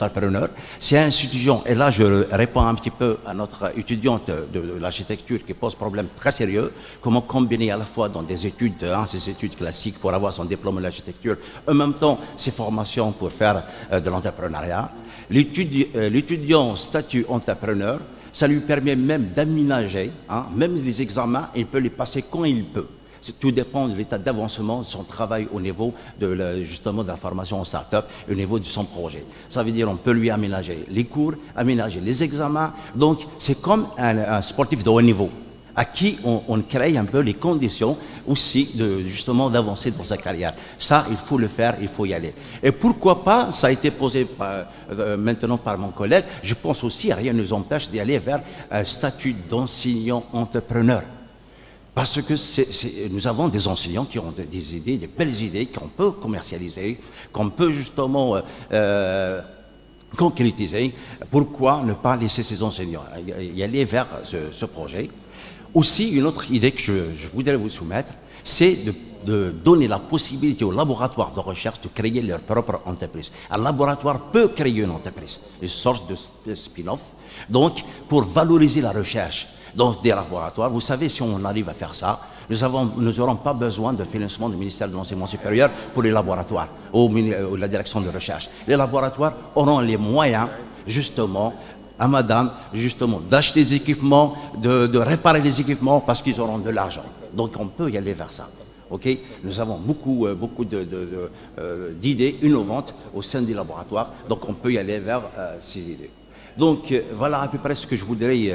d'entrepreneurs. C'est un étudiant, et là je réponds un petit peu à notre étudiante de l'architecture qui pose problème très sérieux, comment combiner à la fois dans des études, ces études classiques pour avoir son diplôme de l'architecture, en même temps ses formations pour faire de l'entrepreneuriat. L'étudiant statut entrepreneur, ça lui permet même d'aménager, même les examens, il peut les passer quand il peut. Tout dépend de l'état d'avancement de son travail au niveau justement de la formation en start-up, au niveau de son projet. Ça veut dire qu'on peut lui aménager les cours, aménager les examens. Donc c'est comme un sportif de haut niveau, à qui on crée un peu les conditions aussi justement d'avancer dans sa carrière. Ça, il faut le faire, il faut y aller. Et pourquoi pas, ça a été posé maintenant par mon collègue, je pense aussi, rien ne nous empêche d'aller vers un statut d'enseignant entrepreneur. Parce que nous avons des enseignants qui ont des idées, des belles idées qu'on peut commercialiser, qu'on peut justement concrétiser. Pourquoi ne pas laisser ces enseignants y aller vers ce projet? Aussi, une autre idée que je voudrais vous soumettre, c'est de donner la possibilité aux laboratoires de recherche de créer leur propre entreprise. Un laboratoire peut créer une entreprise, une sorte de spin-off, donc pour valoriser la recherche dans des laboratoires. Vous savez, si on arrive à faire ça, nous n'aurons pas besoin de financement du ministère de l'Enseignement supérieur pour les laboratoires ou la direction de recherche. Les laboratoires auront les moyens, justement, à madame, justement, d'acheter des équipements, de réparer les équipements parce qu'ils auront de l'argent. Donc on peut y aller vers ça. Okay? Nous avons beaucoup d'idées innovantes au sein des laboratoires, donc on peut y aller vers ces idées. Donc voilà à peu près ce que je voudrais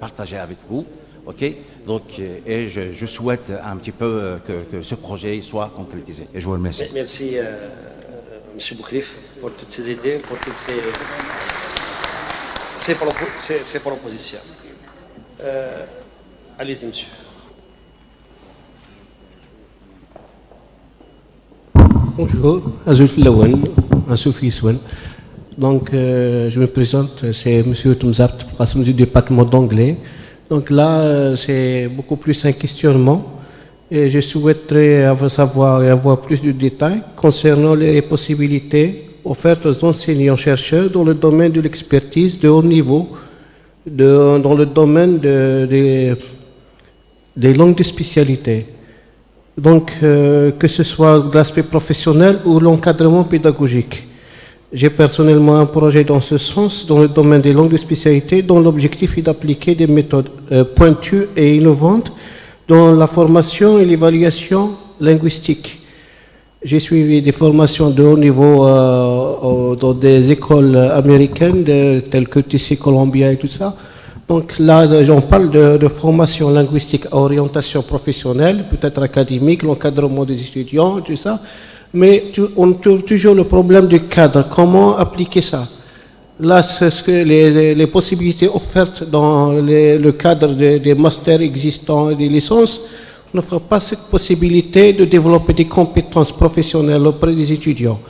partager avec vous. Okay? Donc, et je souhaite un petit peu que ce projet soit concrétisé. Et je vous remercie. Merci M. Boukrif pour toutes ces idées, pour toutes ces propositions. Allez-y, monsieur. Bonjour, Azul Filawan, un Soufi Iswan. Donc, je me présente, c'est M. Toumzart, responsable du département d'anglais. Donc là, c'est beaucoup plus un questionnement. Et je souhaiterais savoir et avoir plus de détails concernant les possibilités offertes aux enseignants-chercheurs dans le domaine de l'expertise de haut niveau, dans le domaine des langues de spécialité. Donc, que ce soit de l'aspect professionnel ou l'encadrement pédagogique. J'ai personnellement un projet dans ce sens, dans le domaine des langues de spécialité, dont l'objectif est d'appliquer des méthodes pointues et innovantes dans la formation et l'évaluation linguistique. J'ai suivi des formations de haut niveau dans des écoles américaines, telles que TC Columbia et tout ça. Donc là, j'en parle de formation linguistique à orientation professionnelle, peut-être académique, l'encadrement des étudiants, tout ça. Mais on trouve toujours le problème du cadre. Comment appliquer ça? Là, c'est ce que les possibilités offertes dans le cadre des masters existants et des licences n'offrent pas cette possibilité de développer des compétences professionnelles auprès des étudiants.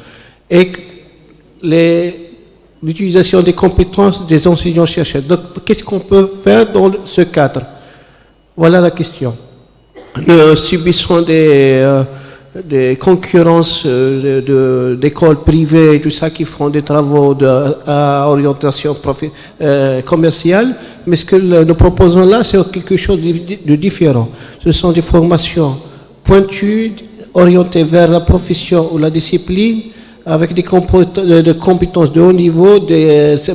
Et l'utilisation des compétences des enseignants-chercheurs. Donc, qu'est-ce qu'on peut faire dans ce cadre? Voilà la question. Nous subissons des concurrences d'écoles privées et tout ça qui font des travaux à orientation commerciale, mais ce que nous proposons là, c'est quelque chose de différent. Ce sont des formations pointues, orientées vers la profession ou la discipline, avec des compétences de haut niveau,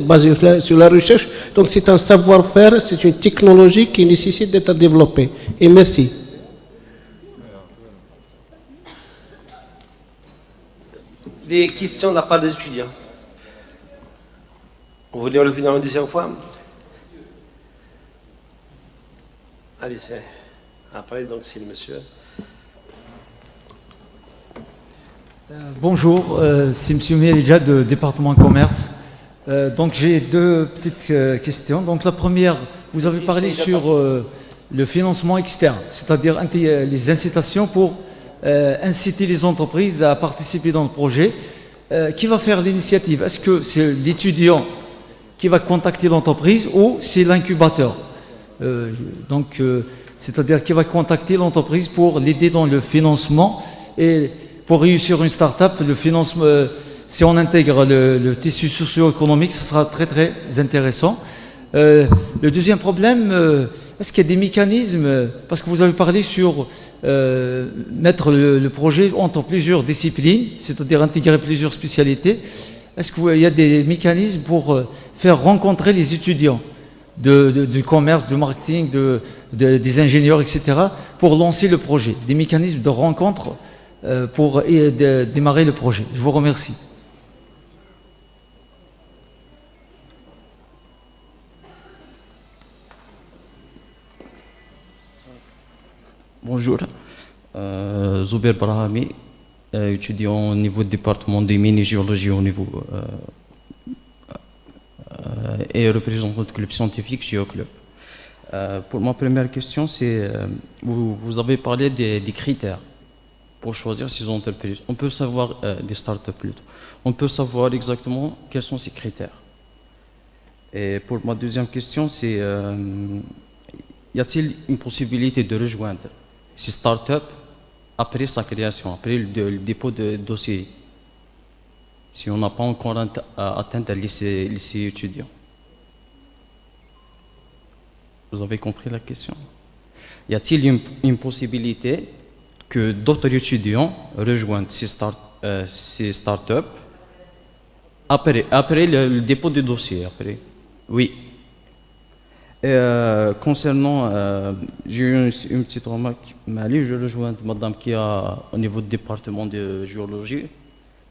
basées sur la recherche. Donc c'est un savoir-faire, c'est une technologie qui nécessite d'être développée. Et merci. Des questions de la part des étudiants. Vous voulez le finir une deuxième fois? Allez, c'est après, donc c'est le monsieur. Bonjour, c'est M. Mélija de département commerce. Donc j'ai deux petites questions. Donc la première, vous avez parlé sur le financement externe, c'est-à-dire les incitations pour inciter les entreprises à participer dans le projet. Qui va faire l'initiative? Est-ce que c'est l'étudiant qui va contacter l'entreprise ou c'est l'incubateur? C'est-à-dire qui va contacter l'entreprise pour l'aider dans le financement et pour réussir une start-up, le financement, si on intègre le tissu socio-économique, ce sera très très intéressant. Le deuxième problème, est-ce qu'il y a des mécanismes, parce que vous avez parlé sur mettre le projet entre plusieurs disciplines, c'est-à-dire intégrer plusieurs spécialités, est-ce qu'il y a des mécanismes pour faire rencontrer les étudiants du commerce, du marketing, des ingénieurs, etc., pour lancer le projet, des mécanismes de rencontre pour démarrer le projet? Je vous remercie. Bonjour, Zouber Brahami, étudiant au niveau du département de mini-géologie au niveau et représentant du club scientifique Géoclub. Pour ma première question, c'est vous avez parlé des critères pour choisir ces entreprises. On peut savoir des startups plutôt. On peut savoir exactement quels sont ces critères. Et pour ma deuxième question, c'est y a-t-il une possibilité de rejoindre ces startups après sa création, après le dépôt de dossier, si on n'a pas encore atteint le lycée étudiant? Vous avez compris la question? Y a-t-il une possibilité que d'autres étudiants rejoignent ces startups après le dépôt de dossier? Après, oui. Et, concernant, j'ai eu une petite remarque. Je rejoins madame qui a au niveau du département de géologie,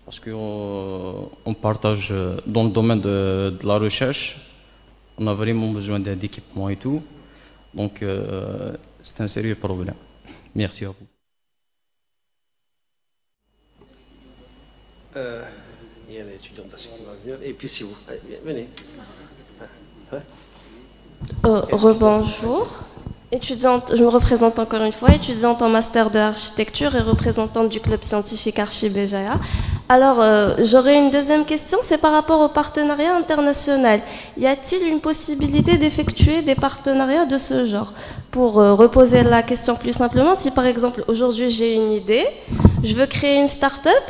parce qu'on partage dans le domaine de la recherche, on a vraiment besoin d'équipements et tout. Donc, c'est un sérieux problème. Merci à vous. Il y a l'étudiant qui va venir, et puis c'est vous. Allez, venez. Rebonjour, étudiante, je me représente encore une fois, étudiante en master de architecture et représentante du club scientifique Archi-Béjaïa. Alors, j'aurais une deuxième question, c'est par rapport au partenariat international. Y a-t-il une possibilité d'effectuer des partenariats de ce genre? Pour reposer la question plus simplement, si par exemple aujourd'hui j'ai une idée, je veux créer une start-up,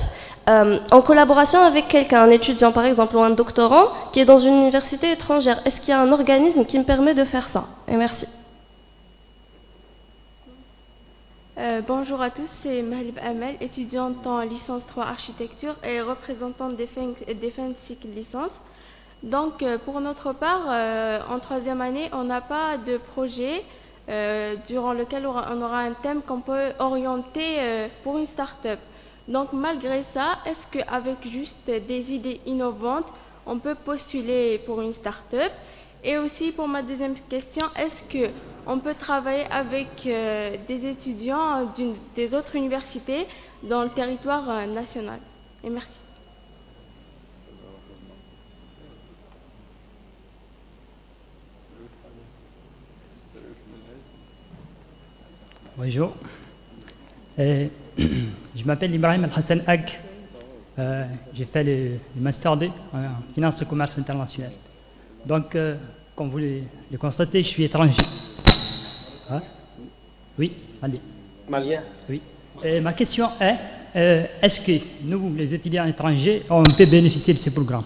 en collaboration avec quelqu'un, un étudiant par exemple ou un doctorant qui est dans une université étrangère, est-ce qu'il y a un organisme qui me permet de faire ça? Et merci. Bonjour à tous, c'est Mahlib Amel, étudiante en licence 3 architecture et représentante des fins de cycle licence. Donc pour notre part, en troisième année, on n'a pas de projet durant lequel on aura un thème qu'on peut orienter pour une start-up. Donc malgré ça, est-ce qu'avec juste des idées innovantes, on peut postuler pour une start-up? Et aussi pour ma deuxième question, est-ce qu'on peut travailler avec des étudiants des autres universités dans le territoire national? Et merci. Bonjour. Je m'appelle Ibrahim Al-Hassan Ag. J'ai fait le Master 2 en finance et commerce international. Donc, comme vous le constatez, je suis étranger. Hein? Oui, allez. Malien? Oui. Ma question est, est-ce que nous, les étudiants étrangers, on peut bénéficier de ce programme?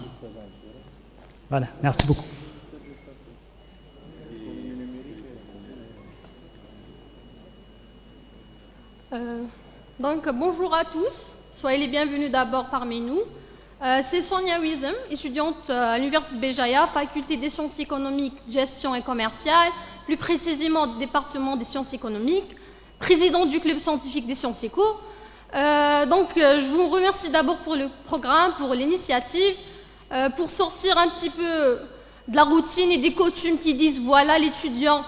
Voilà, merci beaucoup. Donc, bonjour à tous, soyez les bienvenus d'abord parmi nous. C'est Sonia Wizem, étudiante à l'Université de Béjaïa, faculté des sciences économiques, gestion et commerciale, plus précisément du département des sciences économiques, présidente du club scientifique des sciences éco. Je vous remercie d'abord pour le programme, pour l'initiative, pour sortir un petit peu de la routine et des coutumes qui disent voilà l'étudiant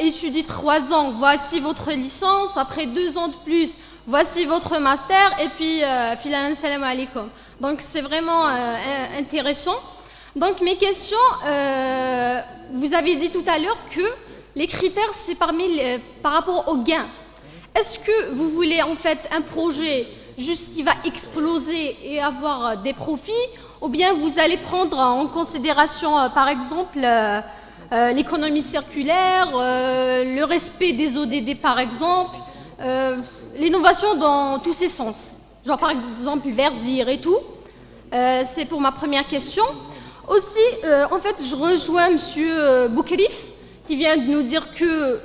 étudie 3 ans, voici votre licence, après 2 ans de plus, voici votre master, et puis filan salam alaikum. Donc c'est vraiment intéressant. Donc mes questions, vous avez dit tout à l'heure que les critères c'est par rapport au gain. Est-ce que vous voulez en fait un projet juste qui va exploser et avoir des profits, ou bien vous allez prendre en considération par exemple l'économie circulaire, le respect des ODD par exemple, l'innovation dans tous ces sens, genre par exemple verdir et tout. C'est pour ma première question. Aussi, en fait, je rejoins M. Boukrif qui vient de nous dire que,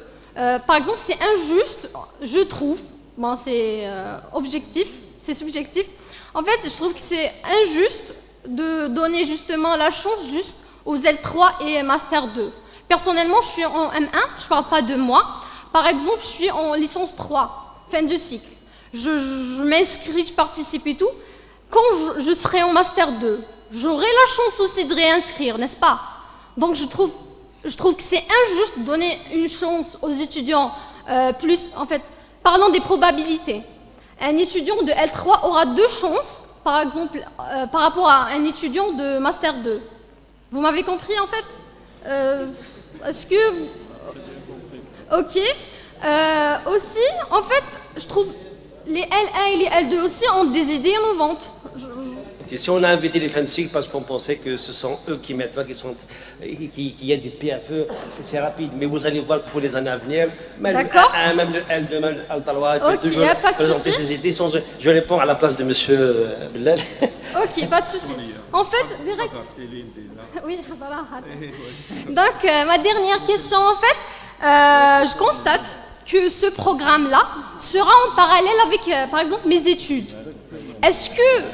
par exemple, c'est injuste, je trouve, bon, c'est objectif, c'est subjectif. En fait, je trouve que c'est injuste de donner justement la chance juste aux L3 et Master 2. Personnellement, je suis en M1, je ne parle pas de moi. Par exemple, je suis en licence 3, fin de cycle. Je m'inscris, je participe et tout. Quand je serai en Master 2, j'aurai la chance aussi de réinscrire, n'est-ce pas? Donc je trouve que c'est injuste de donner une chance aux étudiants plus, en fait, parlons des probabilités. Un étudiant de L3 aura 2 chances, par exemple, par rapport à un étudiant de Master 2. Vous m'avez compris, en fait? Est-ce que... Ok. Aussi, en fait, je trouve les L1 et les L2 aussi ont des idées innovantes. Et si on a invité les fins de cycle parce qu'on pensait que ce sont eux qui mettent là, qui aident des PFE, c'est rapide. Mais vous allez voir pour les années à venir, même le L1, même le L2, même le L3, ok, il n'y a pas de présenter souci. ses idées. Je réponds à la place de monsieur Bellal. Ok, pas de souci. En fait, direct... Oui, voilà. Donc, ma dernière question, en fait, je constate que ce programme-là sera en parallèle avec, par exemple, mes études. Est-ce que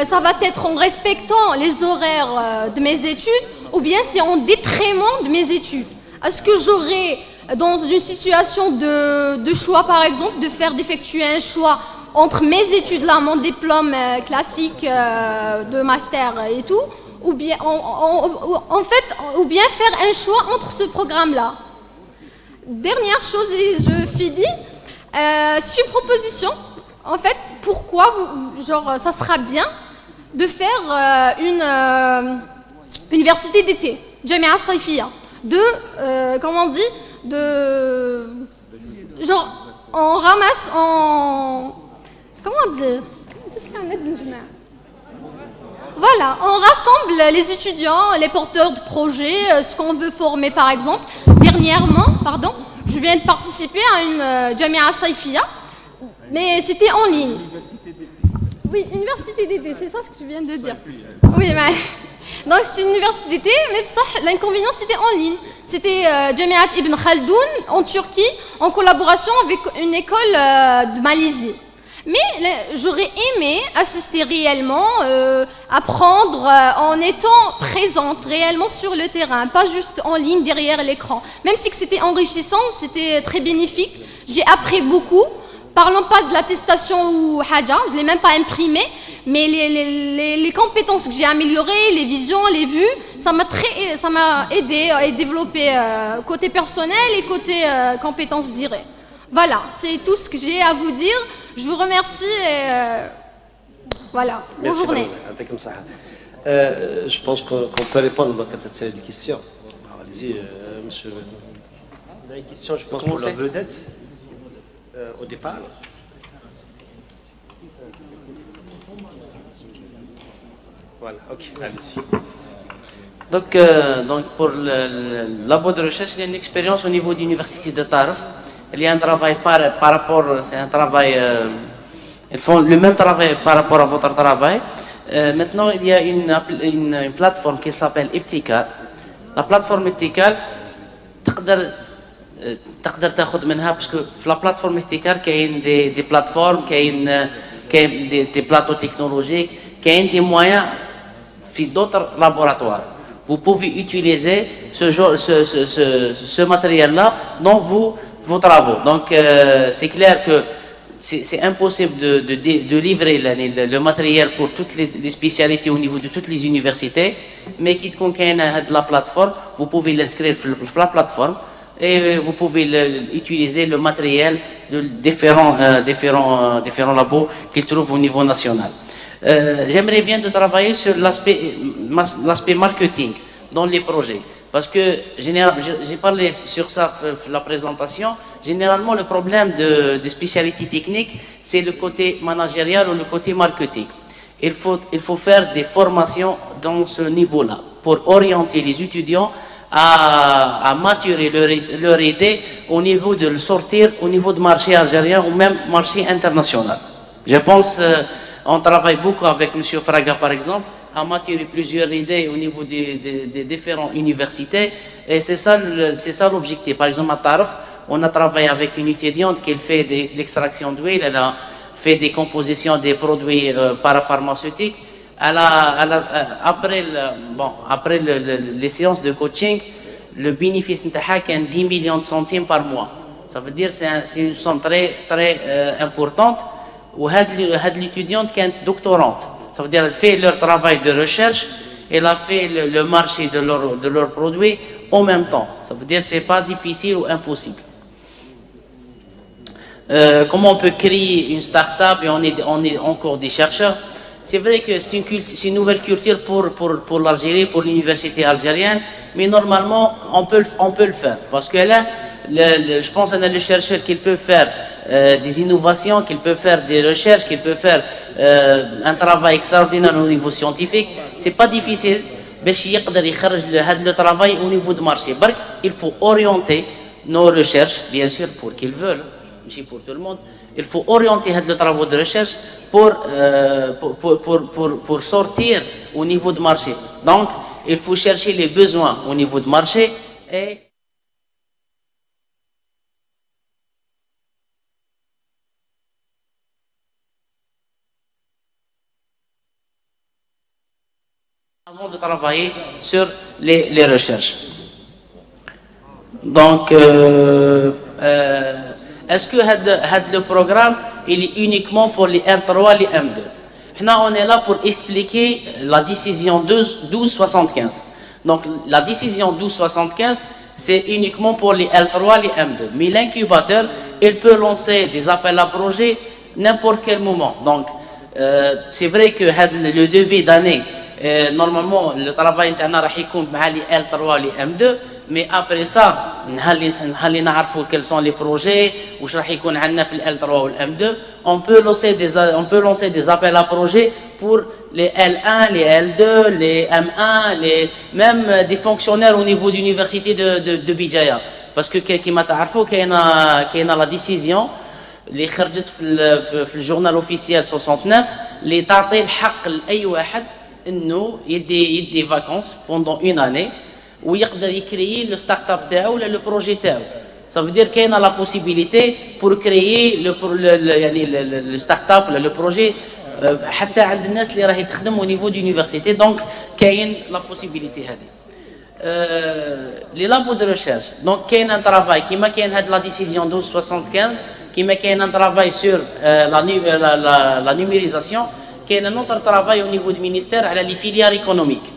ça va être en respectant les horaires de mes études ou bien c'est en détriment de mes études? Est-ce que j'aurai, dans une situation de choix, par exemple, d'effectuer un choix entre mes études, là, mon diplôme classique de master et tout, ou bien, en fait, ou bien faire un choix entre ce programme-là? Dernière chose, et je finis, sur proposition, en fait, pourquoi, ça sera bien de faire une université d'été, Jamia Saifia, comment on dit, on ramasse, comment on dit, voilà, on rassemble les étudiants, les porteurs de projets, ce qu'on veut former par exemple. Dernièrement, je viens de participer à une Jamia Saifia, mais c'était en ligne. Oui, université d'été, c'est ça ce que je viens de dire. Oui, mais... Donc c'est une université d'été, mais l'inconvénient c'était en ligne. C'était Jamiat Ibn Khaldoun en Turquie, en collaboration avec une école de Malaisie. Mais j'aurais aimé assister réellement, apprendre en étant présente réellement sur le terrain, pas juste en ligne derrière l'écran. Même si c'était enrichissant, c'était très bénéfique, j'ai appris beaucoup. Parlons pas de l'attestation ou Haja, je ne l'ai même pas imprimé, mais les compétences que j'ai améliorées, les visions, les vues, ça m'a aidé à développer côté personnel et côté compétences, je dirais. Voilà, c'est tout ce que j'ai à vous dire. Je vous remercie et voilà, bonne journée. Comme ça. Je pense qu'on peut répondre donc à cette série de questions. Allez-y, monsieur. Vous avez une question, je pense, pour la vedette au départ. Voilà, ok, allez-y. Donc pour le labo de recherche, il y a une expérience au niveau de l'université de Tarf. Il y a un travail par rapport, c'est un travail, ils font le même travail par rapport à votre travail. Maintenant, il y a une plateforme qui s'appelle Iptikar. La plateforme Iptikar, تقدر تاخذ منها parce que la plateforme Iptikar كاين des plateformes كاين des plateaux technologiques كاين des moyens في d'autres laboratoires. Vous pouvez utiliser ce matériel-là dans vos travaux. Donc c'est clair que c'est impossible de livrer le matériel pour toutes les spécialités au niveau de toutes les universités, mais qui contient de la plateforme, vous pouvez l'inscrire sur la plateforme et vous pouvez utiliser le matériel de différents labos qu'ils trouvent au niveau national. J'aimerais bien de travailler sur l'aspect marketing dans les projets. Parce que, j'ai parlé sur ça, la présentation, généralement le problème de spécialité technique, c'est le côté managérial ou le côté marketing. Il faut faire des formations dans ce niveau-là pour orienter les étudiants à maturer leur idée au niveau de le sortir au niveau du marché algérien ou même marché international. Je pense on travaille beaucoup avec M. Fraga, par exemple, à maturer plusieurs idées au niveau des différentes universités. Et c'est ça l'objectif. Par exemple, à Tarf, on a travaillé avec une étudiante qui fait de l'extraction d'huile, elle a fait des compositions des produits parapharmaceutiques. Après les séances de coaching, le bénéfice est 10 millions de centimes par mois. Ça veut dire que c'est une somme très, très importante. Et l'étudiante qui est doctorante. Ça veut dire qu'elle fait leur travail de recherche, elle a fait le marché de leurs produits en même temps. Ça veut dire que ce n'est pas difficile ou impossible. Comment on peut créer une start-up et on est encore des chercheurs? C'est vrai que c'est une nouvelle culture pour l'Algérie, pour l'université algérienne, mais normalement on peut le faire. Parce que là, je pense qu'on a le chercheur qui peut faire des innovations, qui peut faire des recherches, qui peut faire un travail extraordinaire au niveau scientifique. C'est pas difficile. Le travail au niveau du marché. Il faut orienter nos recherches, bien sûr, pour qu'ils veulent, mais pour tout le monde. Il faut orienter le travail de recherche pour sortir au niveau du marché. Donc, il faut chercher les besoins au niveau du marché et avant de travailler sur les recherches. Donc, est-ce que le programme il est uniquement pour les R3 et les M2? On est là pour expliquer la décision 1275. Donc, la décision 1275, c'est uniquement pour les L3 et les M2. Mais l'incubateur, il peut lancer des appels à projets n'importe quel moment. Donc, c'est vrai que le début d'année, normalement, le travail interne va être les L3 et les M2. Mais après ça, quels sont les projets, ou L3 ou M2, on peut lancer des appels à projets pour les L1, les L2, les M1, même des fonctionnaires au niveau de l'université de Bijaya. Parce que, comme vous savez, il y a la décision, اللي خرجت في الجورنال اوفيسيال 69 اللي تعطي الحق لاي واحد انه يدي فاكونس بوندون اون اني ويقدر يكريي لو ستارت اب تاعو ولا لو بروجي تاعو. Ça veut dire qu'il y a la possibilité pour créer le start-up, le projet, حتى عند الناس اللي راهي تخدم au niveau d'université. Donc, كاين la possibilité هذه. Les labos de recherche. Donc, كاين un travail qui m'a كاين هاد la décision 1275, qui m'a كاين un travail sur la numérisation, كاين un autre travail au niveau du ministère على les filières économiques.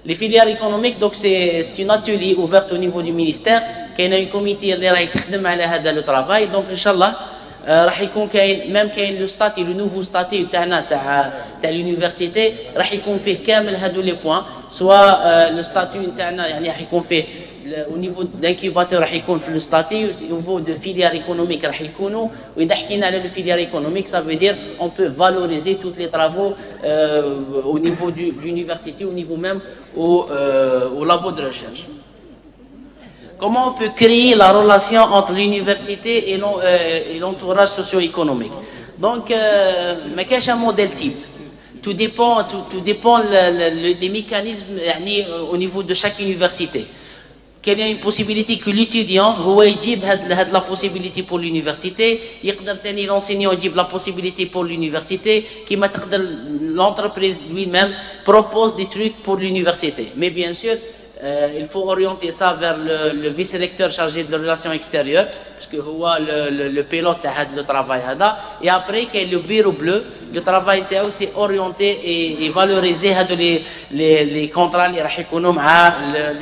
Les filières économiques, donc c'est un atelier ouvert au niveau du ministère. كاين un comité اللي راهي تخدم على هذا le travail. Donc, inchallah, راح يكون كاين ميم كاين لو ستاتي لو نوفو ستاتي تاعنا تاع لونيفرسيتي راح يكون فيه كامل هادو لي بوين سوا لو ستاتي تاعنا يعني راح يكون فيه au niveau d'incubateur راح يكون في لو ستاتي au niveau de filière économique راح يكونوا واذا حكينا على لو filière économique ça veut dire on peut valoriser tous les travaux au niveau de l'université au niveau même au labo de recherche. Comment on peut créer la relation entre l'université et l'entourage socio-économique? Donc, mais qu'est-ce un modèle type? Tout dépend des mécanismes au niveau de chaque université. Quelle est une possibilité que l'étudiant a la possibilité pour l'université, l'enseignant a la possibilité pour l'université, l'entreprise lui-même propose des trucs pour l'université. Mais bien sûr, il faut orienter ça vers le vice-recteur chargé de la relation extérieure, parce que le pilote a le travail. Et après, qu'il y a le bureau bleu, le travail c'est orienter et valoriser les contrats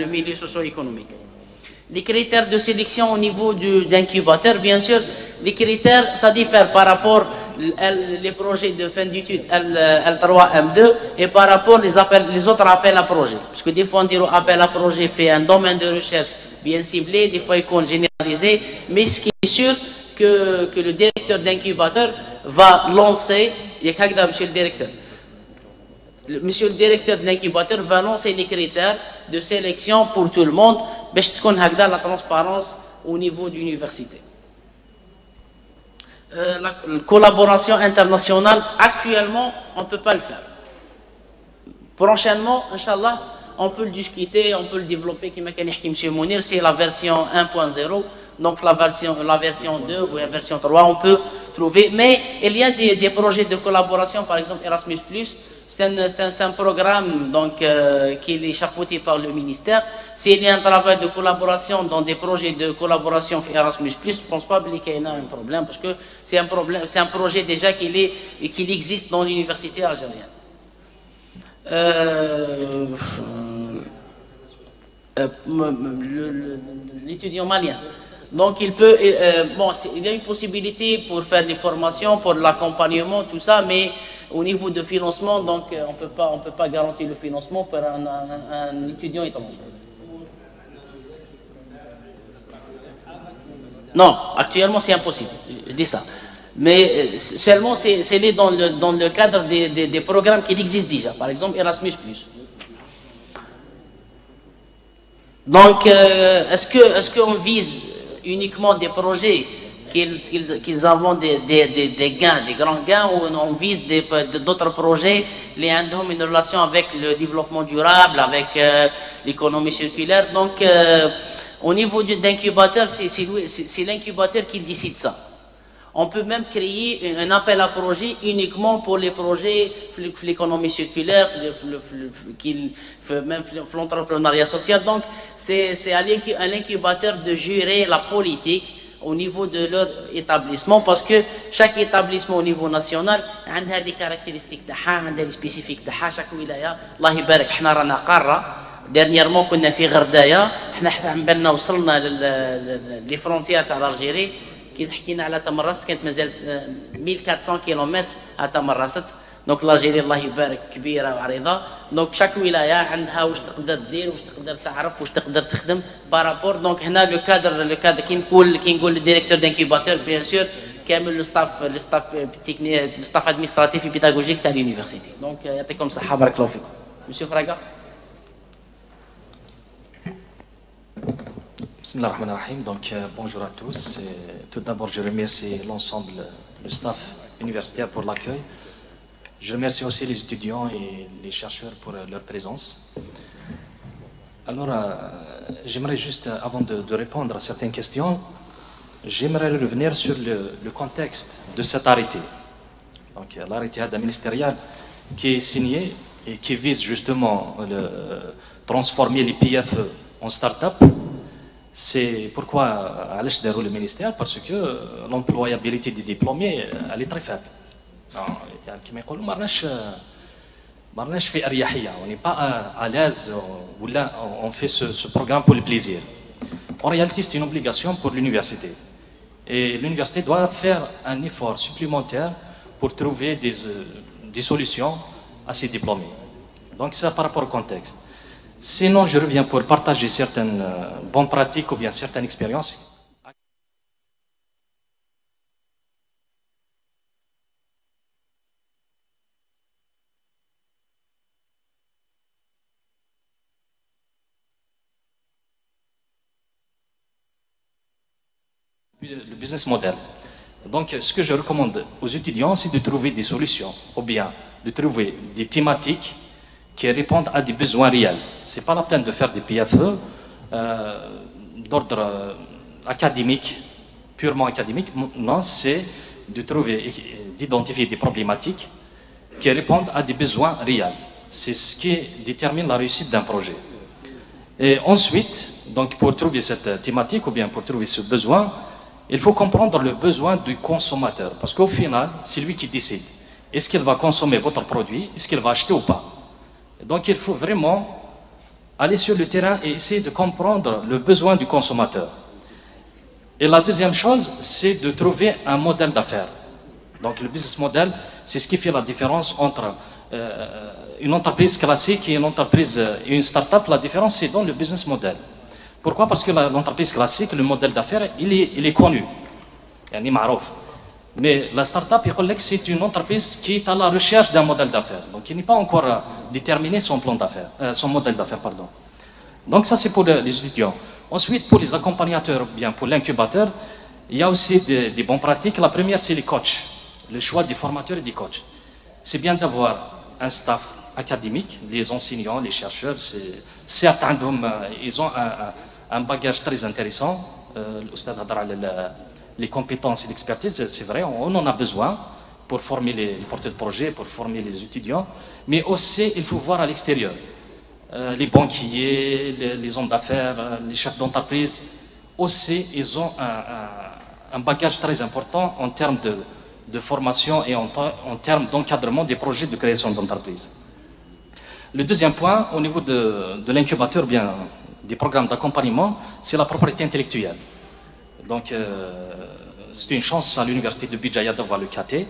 le milieu socio-économique. Les critères de sélection au niveau d'incubateur, bien sûr, les critères, ça diffère par rapport les projets de fin d'études L3, M2 et par rapport les autres appels à projets. Parce que des fois, on dit appel à projet fait un domaine de recherche bien ciblé, des fois, il compte généralisé, mais ce qui est sûr que le directeur d'incubateur va lancer, il y a monsieur le directeur. Monsieur le directeur de l'incubateur va lancer les critères de sélection pour tout le monde, باش تكون هكذا la transparence au niveau de l'université. la collaboration internationale, actuellement, on ne peut pas le faire. Prochainement, Inch'Allah, on peut le discuter, on peut le développer, comme a dit M. Mounir, c'est la version 1.0, donc la version 2 ou la version 3, on peut trouver. Mais il y a des projets de collaboration, par exemple Erasmus+, c'est un programme donc, qui est chapeauté par le ministère. S'il y a un travail de collaboration dans des projets de collaboration Erasmus+, je ne pense pas qu'il y ait un problème, parce que c'est un projet déjà qui existe dans l'université algérienne. L'étudiant malien. Donc il peut, il y a une possibilité pour faire des formations, pour l'accompagnement, tout ça, mais au niveau de financement, donc on peut pas garantir le financement pour un étudiant étranger. Non, actuellement c'est impossible, je dis ça. Mais seulement c'est dans le cadre des programmes qui existent déjà, par exemple Erasmus+. Donc, est-ce qu'on vise uniquement des projets qu'ils ont des gains, des grands gains, ou on vise d'autres projets qui ont une relation avec le développement durable, avec l'économie circulaire? Donc, au niveau d'incubateur, c'est l'incubateur qui décide ça. On peut même créer un appel à projet uniquement pour les projets de l'économie circulaire, même l'entrepreneuriat social. Donc, c'est à l'incubateur de gérer la politique au niveau de leur établissement, parce que chaque établissement au niveau national a des caractéristiques, a des spécifiques. Chaque wilaya, Allah يبارك, احنا رانا قارة. Dernièrement, كنا في غردايا, احنا عملنا وصلنا les frontières تاع الجيري. كي حكينا على تمرست كانت مازالت 1400 كيلومتر على تمرست. دونك لاجيري الله يبارك كبيره وعريضه. دونك شاك ولايه عندها واش تقدر دير، واش تقدر تعرف، واش تقدر تخدم بارابور. دونك هنا لو كادر كي نقول الديريكتور دانكيباتور بيان سور كامل لو ستاف تكنيك، لو ستاف ادمينستراتيف بيداغوجيك تاع لونيفرسيتي. دونك يعطيكم الصحه، بارك الله فيكم. مسيو فراغا. Bismillahirrahmanirrahim. Donc bonjour à tous. Tout d'abord, je remercie l'ensemble du staff universitaire pour l'accueil. Je remercie aussi les étudiants et les chercheurs pour leur présence. Alors, j'aimerais juste, avant de répondre à certaines questions, j'aimerais revenir sur le contexte de cet arrêté. Donc, l'arrêté ministériel qui est signé et qui vise justement à transformer les PFE en start-up. C'est pourquoi Alash déroule le ministère, parce que l'employabilité des diplômés, elle est très faible. On n'est pas à l'aise, on fait ce programme pour le plaisir. En réalité, c'est une obligation pour l'université. Et l'université doit faire un effort supplémentaire pour trouver des solutions à ces diplômés. Donc, c'est par rapport au contexte. Sinon, je reviens pour partager certaines bonnes pratiques ou bien certaines expériences. Le business model. Donc, ce que je recommande aux étudiants, c'est de trouver des solutions ou bien de trouver des thématiques qui répondent à des besoins réels. Ce n'est pas la peine de faire des PFE d'ordre académique, purement académique. Non, c'est de trouver, d'identifier des problématiques qui répondent à des besoins réels. C'est ce qui détermine la réussite d'un projet. Et ensuite, donc pour trouver cette thématique ou bien pour trouver ce besoin, il faut comprendre le besoin du consommateur. Parce qu'au final, c'est lui qui décide. Est-ce qu'il va consommer votre produit? Est-ce qu'il va acheter ou pas? Donc il faut vraiment aller sur le terrain et essayer de comprendre le besoin du consommateur. Et la deuxième chose, c'est de trouver un modèle d'affaires. Donc le business model, c'est ce qui fait la différence entre une entreprise classique et une entreprise et une start-up. La différence, c'est dans le business model. Pourquoi? Parce que l'entreprise classique, le modèle d'affaires, il est connu. Il est marouf. Mais la start-up, c'est une entreprise qui est à la recherche d'un modèle d'affaires. Donc, il n'est pas encore déterminé son plan d'affaires, son modèle d'affaires, pardon. Donc, ça, c'est pour les étudiants. Ensuite, pour les accompagnateurs, bien pour l'incubateur, Il y a aussi des bonnes pratiques. La première, c'est les coachs, le choix des formateurs et des coachs. C'est bien d'avoir un staff académique, les enseignants, les chercheurs. Certes, ils ont un bagage très intéressant. Les compétences et l'expertise, c'est vrai, on en a besoin pour former les porteurs de projets, pour former les étudiants. Mais aussi, il faut voir à l'extérieur. Les banquiers, les hommes d'affaires, les chefs d'entreprise, aussi, ils ont un bagage très important en termes de formation et en termes d'encadrement des projets de création d'entreprise. Le deuxième point, au niveau de l'incubateur, bien des programmes d'accompagnement, c'est la propriété intellectuelle. Donc, c'est une chance à l'université de Bijaya d'avoir le KT,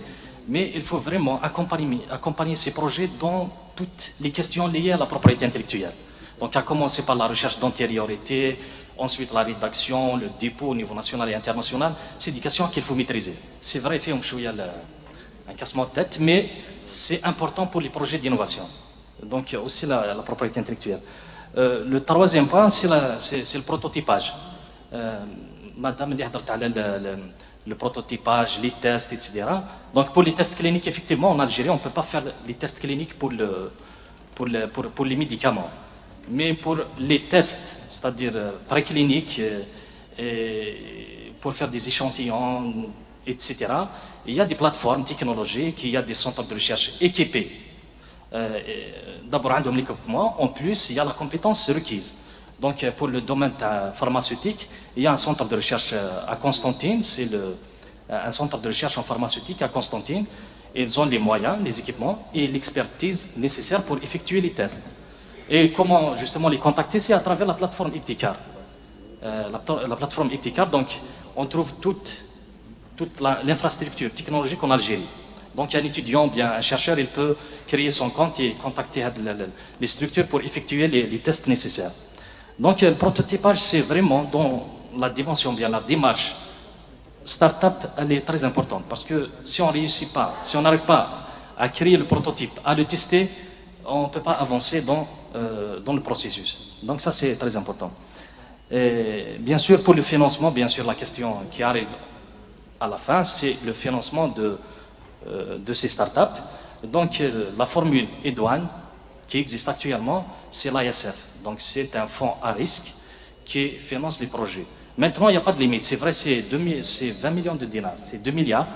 mais il faut vraiment accompagner ces projets dans toutes les questions liées à la propriété intellectuelle. Donc, à commencer par la recherche d'antériorité, ensuite la rédaction, le dépôt au niveau national et international, c'est des questions qu'il faut maîtriser. C'est vrai, il fait un cassement de tête, mais c'est important pour les projets d'innovation. Donc, aussi la propriété intellectuelle. Le troisième point, c'est le prototypage. Madame le prototypage, les tests, etc. Donc pour les tests cliniques, effectivement, en Algérie, on ne peut pas faire les tests cliniques pour les médicaments. Mais pour les tests, c'est-à-dire précliniques, pour faire des échantillons, etc., il y a des plateformes technologiques, il y a des centres de recherche équipés. D'abord, l'équipement, en plus, il y a la compétence requise. Donc, pour le domaine pharmaceutique, il y a un centre de recherche à Constantine, c'est un centre de recherche en pharmaceutique à Constantine. Ils ont les moyens, les équipements et l'expertise nécessaire pour effectuer les tests. Et comment justement les contacter? C'est à travers la plateforme Ipticar. La plateforme Ipticar, donc, on trouve toute l'infrastructure technologique en Algérie. Donc, un étudiant, bien un chercheur, il peut créer son compte et contacter les structures pour effectuer les tests nécessaires. Donc, le prototypage, c'est vraiment dans la dimension, bien la démarche start-up, elle est très importante. Parce que si on ne réussit pas, si on n'arrive pas à créer le prototype, à le tester, on ne peut pas avancer dans le processus. Donc, ça, c'est très important. Et bien sûr, pour le financement, bien sûr, la question qui arrive à la fin, c'est le financement de ces start-up. Donc, la formule EDOAN qui existe actuellement, c'est l'ISF. Donc, c'est un fonds à risque qui finance les projets. Maintenant, il n'y a pas de limite. C'est vrai, c'est 20 millions de dinars. C'est 2 milliards.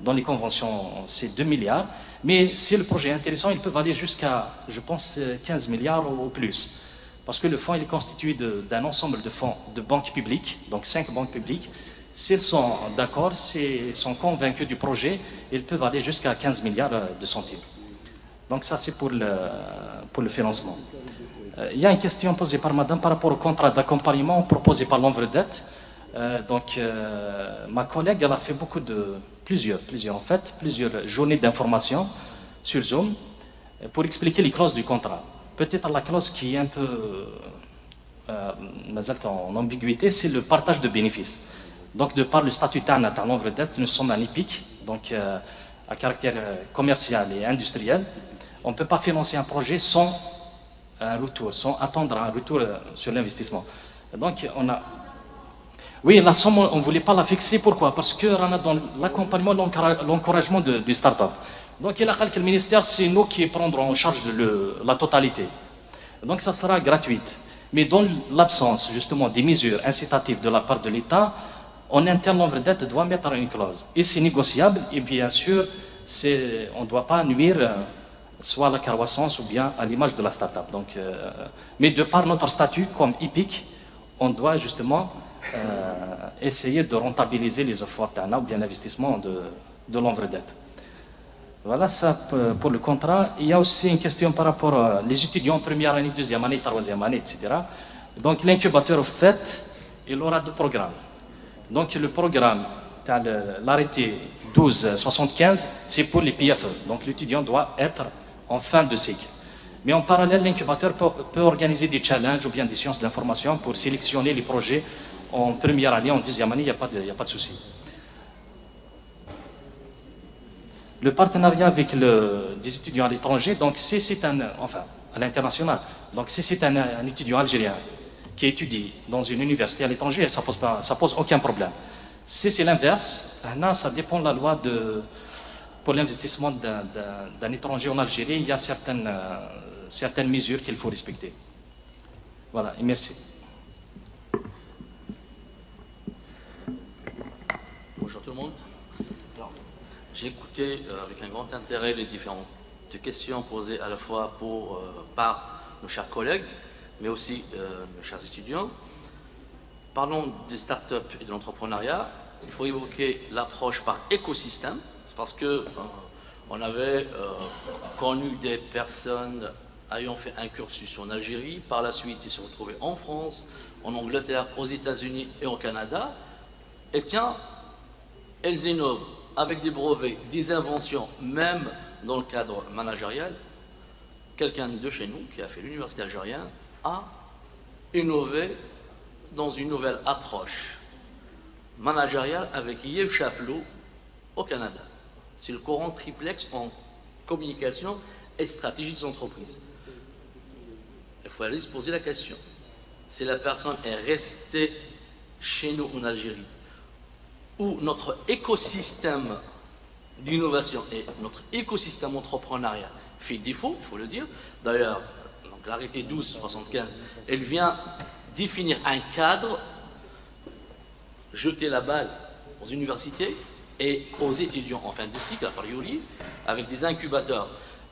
Dans les conventions, c'est 2 milliards. Mais si le projet est intéressant, ils peuvent aller jusqu'à, je pense, 15 milliards ou plus. Parce que le fonds il est constitué d'un ensemble de fonds de banques publiques, donc 5 banques publiques. S'ils sont d'accord, s'ils sont convaincus du projet, ils peuvent aller jusqu'à 15 milliards de centimes. Donc ça, c'est pour le financement. Il y a une question posée par madame par rapport au contrat d'accompagnement proposé par l'Envredette. Ma collègue, elle a fait plusieurs journées d'information sur Zoom pour expliquer les clauses du contrat. Peut-être la clause qui est un peu en ambiguïté, c'est le partage de bénéfices. Donc, de par le statut TANAT à l'Envredette, nous sommes un EPIC, donc à caractère commercial et industriel. On ne peut pas financer un projet sans un retour, sans attendre un retour sur l'investissement. Donc, oui, la somme, on ne voulait pas la fixer. Pourquoi? Parce qu'on a dans l'accompagnement, l'encouragement du start-up. Donc, il a dit que le ministère, c'est nous qui prendrons en charge la totalité. Donc, ça sera gratuite. Mais dans l'absence, justement, des mesures incitatives de la part de l'État, en interne, l'Envredette doit mettre une clause. Et c'est négociable, et bien sûr, on ne doit pas nuire soit à la croissance ou bien à l'image de la start-up. Donc, mais de par notre statut comme EPIC, on doit justement essayer de rentabiliser les efforts ou bien l'investissement de l'Envredette. Voilà ça pour le contrat. Il y a aussi une question par rapport aux étudiants première année, deuxième année, troisième année, etc. Donc l'incubateur, au fait, il aura 2 programmes. Donc le programme, l'arrêté 1275, c'est pour les PFE. Donc l'étudiant doit être en fin de cycle. Mais en parallèle, l'incubateur peut organiser des challenges ou bien des séances d'information pour sélectionner les projets en première année, en deuxième année, il n'y a pas de souci. Le partenariat avec des étudiants à l'étranger, donc si c'est à l'international, donc si c'est un étudiant algérien qui étudie dans une université à l'étranger, ça pose aucun problème. Si c'est l'inverse, ça dépend de la loi pour l'investissement d'un étranger en Algérie. Il y a certaines mesures qu'il faut respecter. Voilà, et merci. Bonjour tout le monde. J'ai écouté avec un grand intérêt les différentes questions posées à la fois par nos chers collègues, mais aussi nos chers étudiants. Parlons des startups et de l'entrepreneuriat. Il faut évoquer l'approche par écosystème. C'est parce que on avait connu des personnes ayant fait un cursus en Algérie. Par la suite, ils se retrouvaient en France, en Angleterre, aux États-Unis et au Canada. Et tiens, elles innovent avec des brevets, des inventions, même dans le cadre managérial. Quelqu'un de chez nous, qui a fait l'université algérienne, a innové dans une nouvelle approche managériale avec Yves Chapelot au Canada. C'est le courant triplex en communication et stratégie des entreprises. Il faut aller se poser la question. Si la personne est restée chez nous en Algérie, où notre écosystème d'innovation et notre écosystème entrepreneurial fait défaut, il faut le dire. D'ailleurs, l'arrêté 1275, elle vient définir un cadre, jeter la balle aux universités et aux étudiants en fin de cycle, a priori, avec des incubateurs.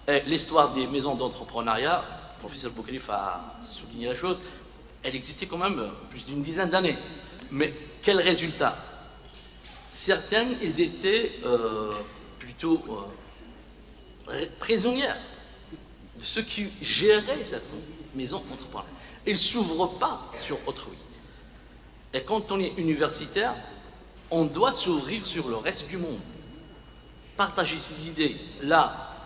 Et l'histoire des maisons d'entrepreneuriat, le professeur Boukrif a souligné la chose, elle existait quand même plus d'une dizaine d'années. Mais quel résultat? Certaines, elles étaient plutôt prisonnières de ceux qui géraient cette maison entrepreneuriale. Ils ne s'ouvrent pas sur autrui. Et quand on est universitaire, on doit s'ouvrir sur le reste du monde. Partager ses idées, là,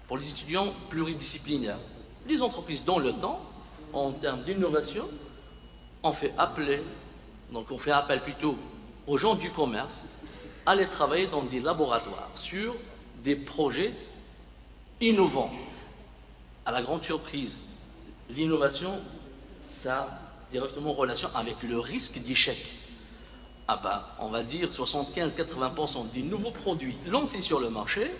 pour les étudiants pluridisciplinaires. Les entreprises, dans le temps, en termes d'innovation, on fait appel plutôt aux gens du commerce, aller travailler dans des laboratoires sur des projets innovants. À la grande surprise, l'innovation, ça a directement relation avec le risque d'échec. On va dire 75-80% des nouveaux produits lancés sur le marché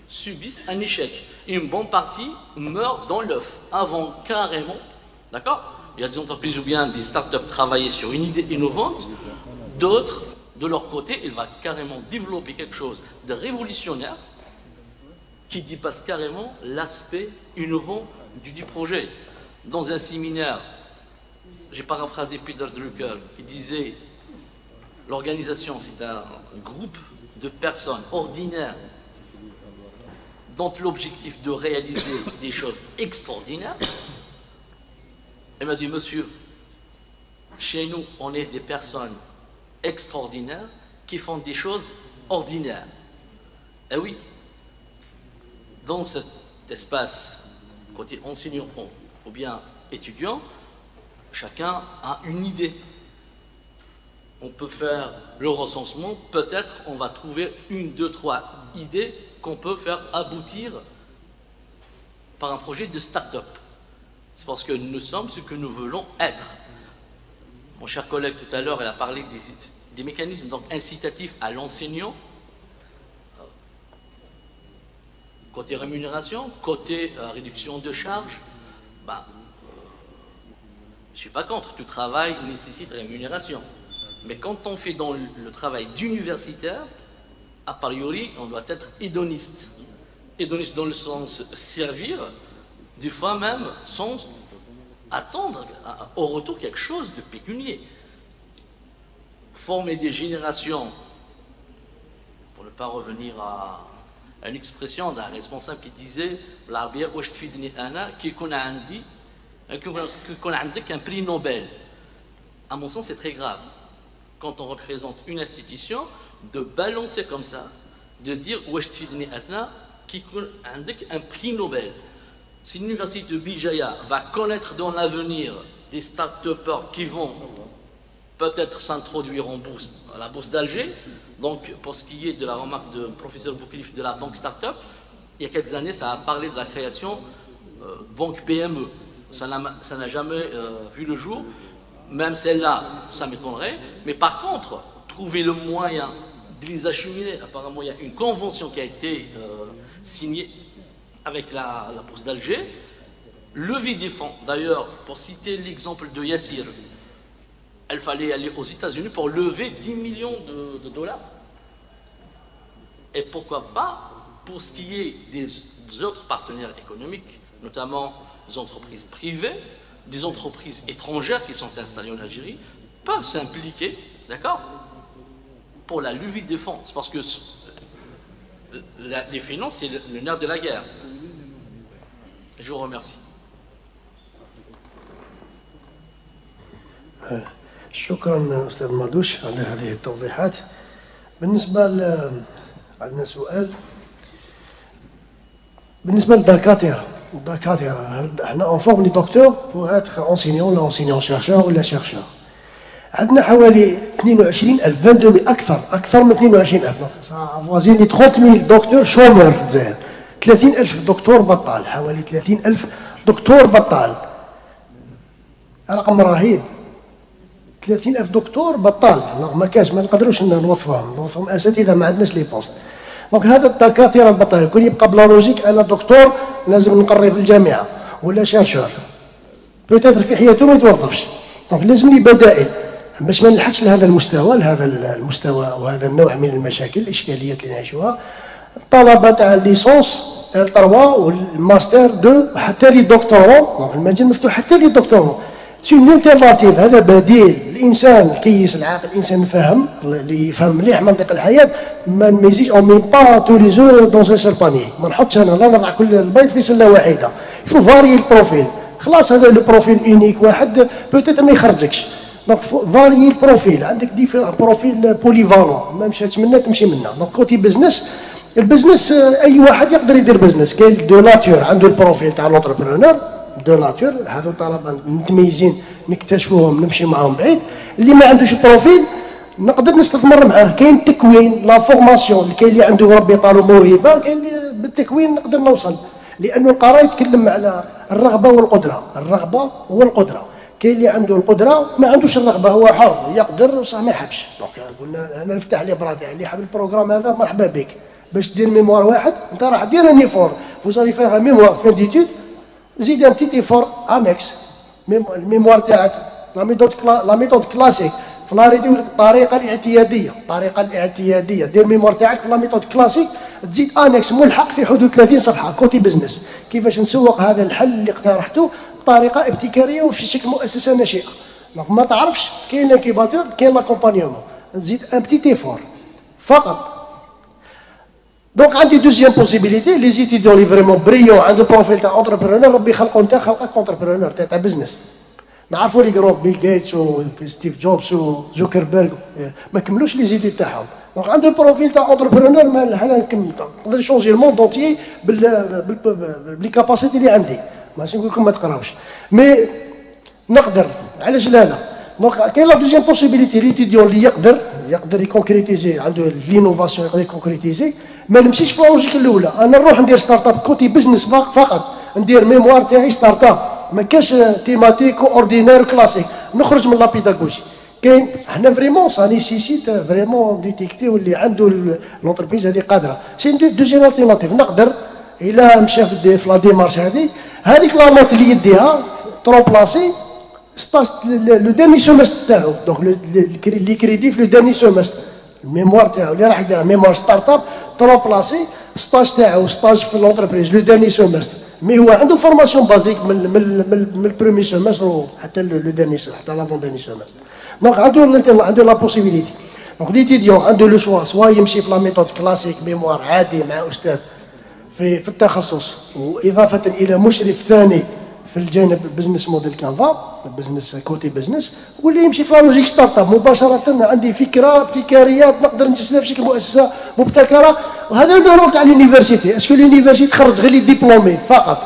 subissent un échec. Une bonne partie meurt dans l'œuf, avant carrément, d'accord? Il y a des entreprises ou bien des startups travailler sur une idée innovante, d'autres, de leur côté, ils vont carrément développer quelque chose de révolutionnaire qui dépasse carrément l'aspect innovant du projet. Dans un séminaire, j'ai paraphrasé Peter Drucker qui disait l'organisation, c'est un groupe de personnes ordinaires dont l'objectif de réaliser des choses extraordinaires. Il m'a dit, monsieur, chez nous, on est des personnes extraordinaires qui font des choses ordinaires. Eh oui, dans cet espace, côté enseignant ou bien étudiant, chacun a une idée. On peut faire le recensement, peut-être on va trouver une, deux, trois idées qu'on peut faire aboutir par un projet de start-up. C'est parce que nous sommes ce que nous voulons être. Mon cher collègue tout à l'heure, elle a parlé des mécanismes donc incitatifs à l'enseignant, côté rémunération, côté réduction de charges. Je ne suis pas contre, tout travail nécessite rémunération. Mais quand on fait dans le travail d'universitaire, a priori, on doit être hédoniste. Hédoniste dans le sens servir, des fois même sans attendre au retour quelque chose de pécunier. Former des générations, pour ne pas revenir à une expression d'un responsable qui disait l'Arabia واش تفيدني أنا كي يكون عندك un prix Nobel. À mon sens, c'est très grave. Quand on représente une institution, de balancer comme ça, de dire واش تفيدني أنا كي يكون عندك un prix Nobel. Si l'université de Bijaya va connaître dans l'avenir des start-upers qui vont peut-être s'introduire en bourse, à la bourse d'Alger, donc pour ce qui est de la remarque de professeur Boukrif de la banque start-up, il y a quelques années, ça a parlé de la création banque PME. Ça n'a jamais vu le jour, même celle-là, ça m'étonnerait, mais par contre, trouver le moyen de les acheminer. Apparemment, il y a une convention qui a été signée avec la Poste d'Alger. Lever des fonds. D'ailleurs, pour citer l'exemple de Yassir, il fallait aller aux États-Unis pour lever 10 millions de dollars. Et pourquoi pas, pour ce qui est des autres partenaires économiques, notamment des entreprises privées, des entreprises étrangères qui sont installées en Algérie, peuvent s'impliquer, d'accord, pour la levée des fonds. C'est parce que les finances, c'est le nerf de la guerre. Je vous remercie. شكرا أستاذ مادوش على هذه التوضيحات. بالنسبة عندنا سؤال بالنسبة للدكاترة. احنا اون فورم لي دكتور بوغ اتر انسينيون ولا انسينيون شيرشور ولا شيرشور. عندنا حوالي 22,000 22 أكثر من 22,000 فوازين لي 30,000 دكتور شومور في الجزائر. 30,000 دكتور بطال، حوالي 30,000 دكتور بطال. رقم رهيب. 30,000 دكتور بطال، ما كاش، ما نقدروش نوظفهم اساتذه، ما عندناش لي بوست. دونك هذا الدكاتره البطال يكون يبقى بلا لوجيك. انا دكتور لازم نقري في الجامعه ولا شيرشور، بوتيتر في حياته ما يتوظفش. دونك لازم لي بدائل باش ما نلحقش لهذا المستوى وهذا النوع من المشاكل الاشكاليات اللي نعيشوها. الطلبه تاع الليسونس L3 والماستر 2 وحتى لي دكتورون، دونك المجال مفتوح حتى لي دكتورون. سي اون التيرناتيف، هذا بديل. الانسان الكيس العاقل، الانسان الفاهم اللي يفهم مليح منطق الحياه، ما نميزيش اون ميم با تو لي زو دون ان سيل باني. ما نحطش انا لا نضع كل البيض في سله واحده. يفو فاري البروفيل. خلاص هذا لو بروفيل اونيك واحد بوتيتر ما يخرجكش. دونك فاري البروفيل، عندك بروفيل بوليفالون، ما مشاتش منا تمشي منا. دونك كوتي بزنس، البزنس اي واحد يقدر يدير بزنس. كاين دو ناتور عنده البروفيل تاع لونتربرونور دو ناتور، هذو طلبه متميزين نكتشفوهم نمشي معاهم بعيد. اللي ما عندوش البروفيل نقدر نستثمر معاه. كاين التكوين لا فورماسيون، كاين اللي عنده ربي طالو موهبه، كاين اللي بالتكوين نقدر نوصل. لانه القراءه يتكلم على الرغبه والقدره، الرغبه والقدره. كاين اللي عنده القدره ما عندوش الرغبه، هو حر يقدر صح ما يحبش. دونك قلنا انا نفتح لي برادع اللي حاب البروغرام هذا مرحبا بك. باش دير ميموار واحد انت راح دير ان ايفور، فوزالي فيغ ميموار فين ديتود، زيد ان بتيت ايفور انكس. الميموار تاعك لا ميثود كلاسيك في لاريدي الطريقه الاعتياديه، دير ميموار تاعك في لا ميثود كلاسيك، تزيد انكس ملحق في حدود 30 صفحه كوتي بزنس. كيفاش نسوق هذا الحل اللي اقترحته بطريقه ابتكاريه وفي شكل مؤسسه ناشئه. دونك ما تعرفش كاين لانكيباتور، كاين لاكومبانيومون، تزيد ان بتيت ايفور فقط. دونك عندي دوزيام بوسيبيليتي، لي زيتيديون اللي فريمون بريون عنده بروفيل تاع اونتربرونور، ربي خلقو انت خلقك اونتربرونور تاع بزنس. نعرفوا لي جروب بيل جيتس وستيف جوبز وزوكربيرغ ما كملوش لي زيتيد تاعهم. دونك عنده البروفيل تاع اونتربرونور، ما حنا نقدر نشونجي الموند اونتيي بلي كاباسيتي اللي عندي. ماشي نقول لكم ما تقراوش، مي نقدر. علاش لا؟ دونك كاين لا دوزيام بوسيبيليتي ليتيديون اللي يقدر يكونكريتيزي، عنده لينوفاسيون يقدر يكونكريتيزي. ما نمشيش في اللوجيك الاولى، انا نروح ندير ستارت اب كوتي بزنس فقط، ندير ميموار تاعي ستارت اب، ما كاش تيماتيك اوردينير كلاسيك، نخرج من لا بيداغوجي. كاين حنا فريمون سا نيسيسيت فريمون ديتيكتيو اللي عنده لونتربريز هذه قادره. سي دوزيام التيرناتيف، نقدر الا مشى في لا ديمارش هذيك لا نوت اللي يديها ترومبلاسي ستاج لو ديرني سومستر تاعو. دونك لي كريدي في لو ديرني سومستر، الميموار تاعو اللي راح يدير ميموار ستارت اب ترومبلاسي ستاج تاعو ستاج في لونتربريز لو ديرني سومستر. مي هو عنده فورماسيون بازيك من البرومي سومستر حتى لو ديرني حتى لافون ديرني سومستر. دونك عنده لا بوسيبيليتي. دونك ليتيديون عنده لو شوا، سوا يمشي في لا ميثود كلاسيك ميموار عادي مع استاذ في التخصص، واضافه الى مشرف ثاني في الجانب بزنس موديل كانفا، بزنس كوتي بزنس، واللي يمشي في لوجيك ستارت اب مباشره. عندي فكره ابتكاريات نقدر نجسدها بشكل مؤسسه مبتكره. وهذا هو الرول تاع اليونيفرسيتي. اسكو اليونيفرسيتي تخرج غير لي ديبلومي فقط؟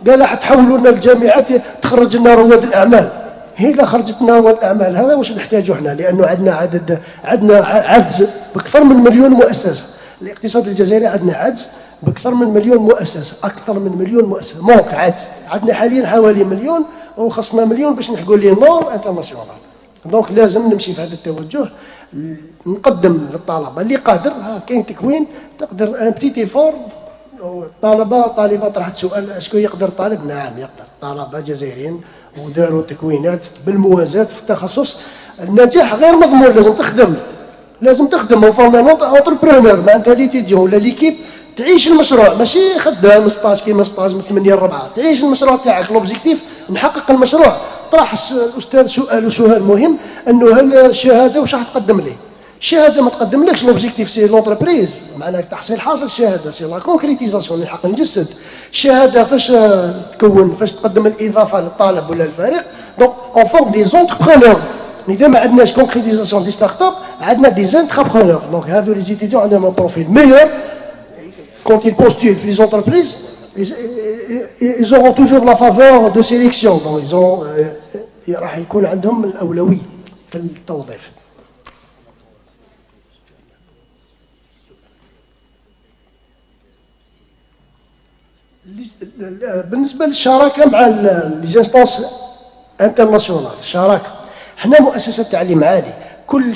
قال حتحولوا لنا الجامعات تخرج لنا رواد الاعمال. هي لا خرجت لنا رواد الاعمال، هذا واش نحتاجو حنا، لانه عندنا عجز باكثر من مليون مؤسسه. الاقتصاد الجزائري عندنا عجز باكثر من مليون مؤسسه، اكثر من مليون مؤسسه، مونك عجز. عندنا حاليا حوالي مليون وخصنا مليون باش نحقوا لي نور انترناسيونال. دونك لازم نمشي في هذا التوجه، نقدم للطلبه اللي قادر. كاين تكوين تقدر ان بتيتي فور. طالبات راح تسأل اسكو يقدر طالب؟ نعم يقدر. طلبه جزائريين وداروا تكوينات بالموازاة في التخصص. النجاح غير مضمون، لازم تخدم اونتربرونور. معناتها ليتيديون ولا ليكيب تعيش المشروع، ماشي خدام ستاج كيما ستاج من 8 ل 4. تعيش المشروع تاعك، لوبجيكتيف نحقق المشروع. طرح الاستاذ سؤال مهم، انه هل الشهاده واش راح تقدم لي؟ الشهاده ما تقدملكش. لوبجيكتيف سي لونتربريز، معناها تحصيل حاصل الشهاده سي لا كونكريتيزاسيون، نحق نجسد الشهاده. فاش تكون، فاش تقدم الاضافه للطالب ولا الفريق. دونك اون فورم دي زونتربرونور. اذا ما عندناش كونكريتيزاسيون دي ستارت اب، عندنا دي زانتربرونور. دونك هذو لي زيتيديون عندهم ان بروفيل ميور. Quand ils postulent في les entreprises, ils auront toujours la faveur de sélection. Donc ils ont راح يكون عندهم الأولوية في التوظيف. بالنسبة للشراكة مع ليزانستونس انترناسيونال، الشراكة حنا مؤسسة تعليم عالي. كل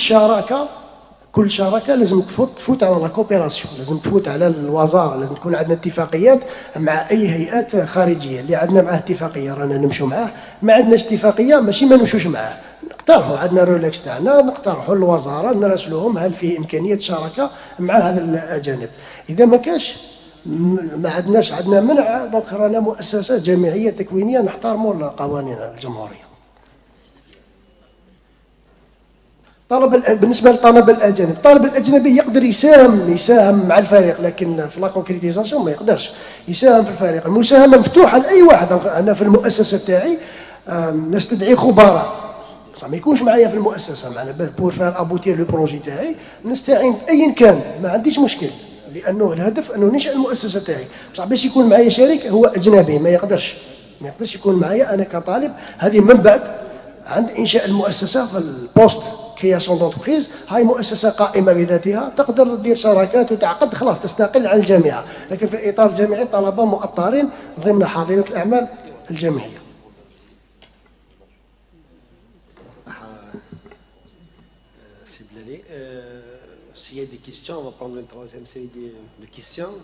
شراكه لازم تفوت على لا كوبيراسيون، لازم تفوت على الوزاره، لازم تكون عندنا اتفاقيات مع اي هيئات خارجيه. اللي عندنا معاه اتفاقيه رانا نمشوا معاه، ما عندناش اتفاقيه ماشي ما نمشوش معاه. نقترحوا، عندنا رولكس تاعنا، نقترحوا الوزاره نراسلوهم هل فيه امكانيه شراكه مع هذا الاجانب. اذا ما كاش ما عندناش، عندنا منع. دونك رانا مؤسسه جامعيه تكوينيه نحترموا القوانين الجمهوريه. بالنسبه للطلبه الاجانب، الطالب الاجنبي يقدر يساهم مع الفريق، لكن في لا كونكريتيزاسيون ما يقدرش يساهم في الفريق. المساهمه مفتوحه لاي واحد. انا في المؤسسه تاعي نستدعي خبراء، بصح ما يكونش معايا في المؤسسه، معنا بور فار ابوتير لو بروجي تاعي نستعين باي كان، ما عنديش مشكل. لانه الهدف انه ننشئ المؤسسه تاعي. بصح باش يكون معايا شريك هو اجنبي ما يقدرش يكون معايا انا كطالب. هذه من بعد عند انشاء المؤسسه في البوست كرياسيون دونتربريز. هاي مؤسسه قائمه بذاتها، تقدر تدير شراكات وتعقد، خلاص تستقل عن الجامعه. لكن في الاطار الجامعي الطلبه مؤطرين ضمن حاضنه الاعمال الجامعيه. S'il y a des questions, on va prendre une troisième série de questions.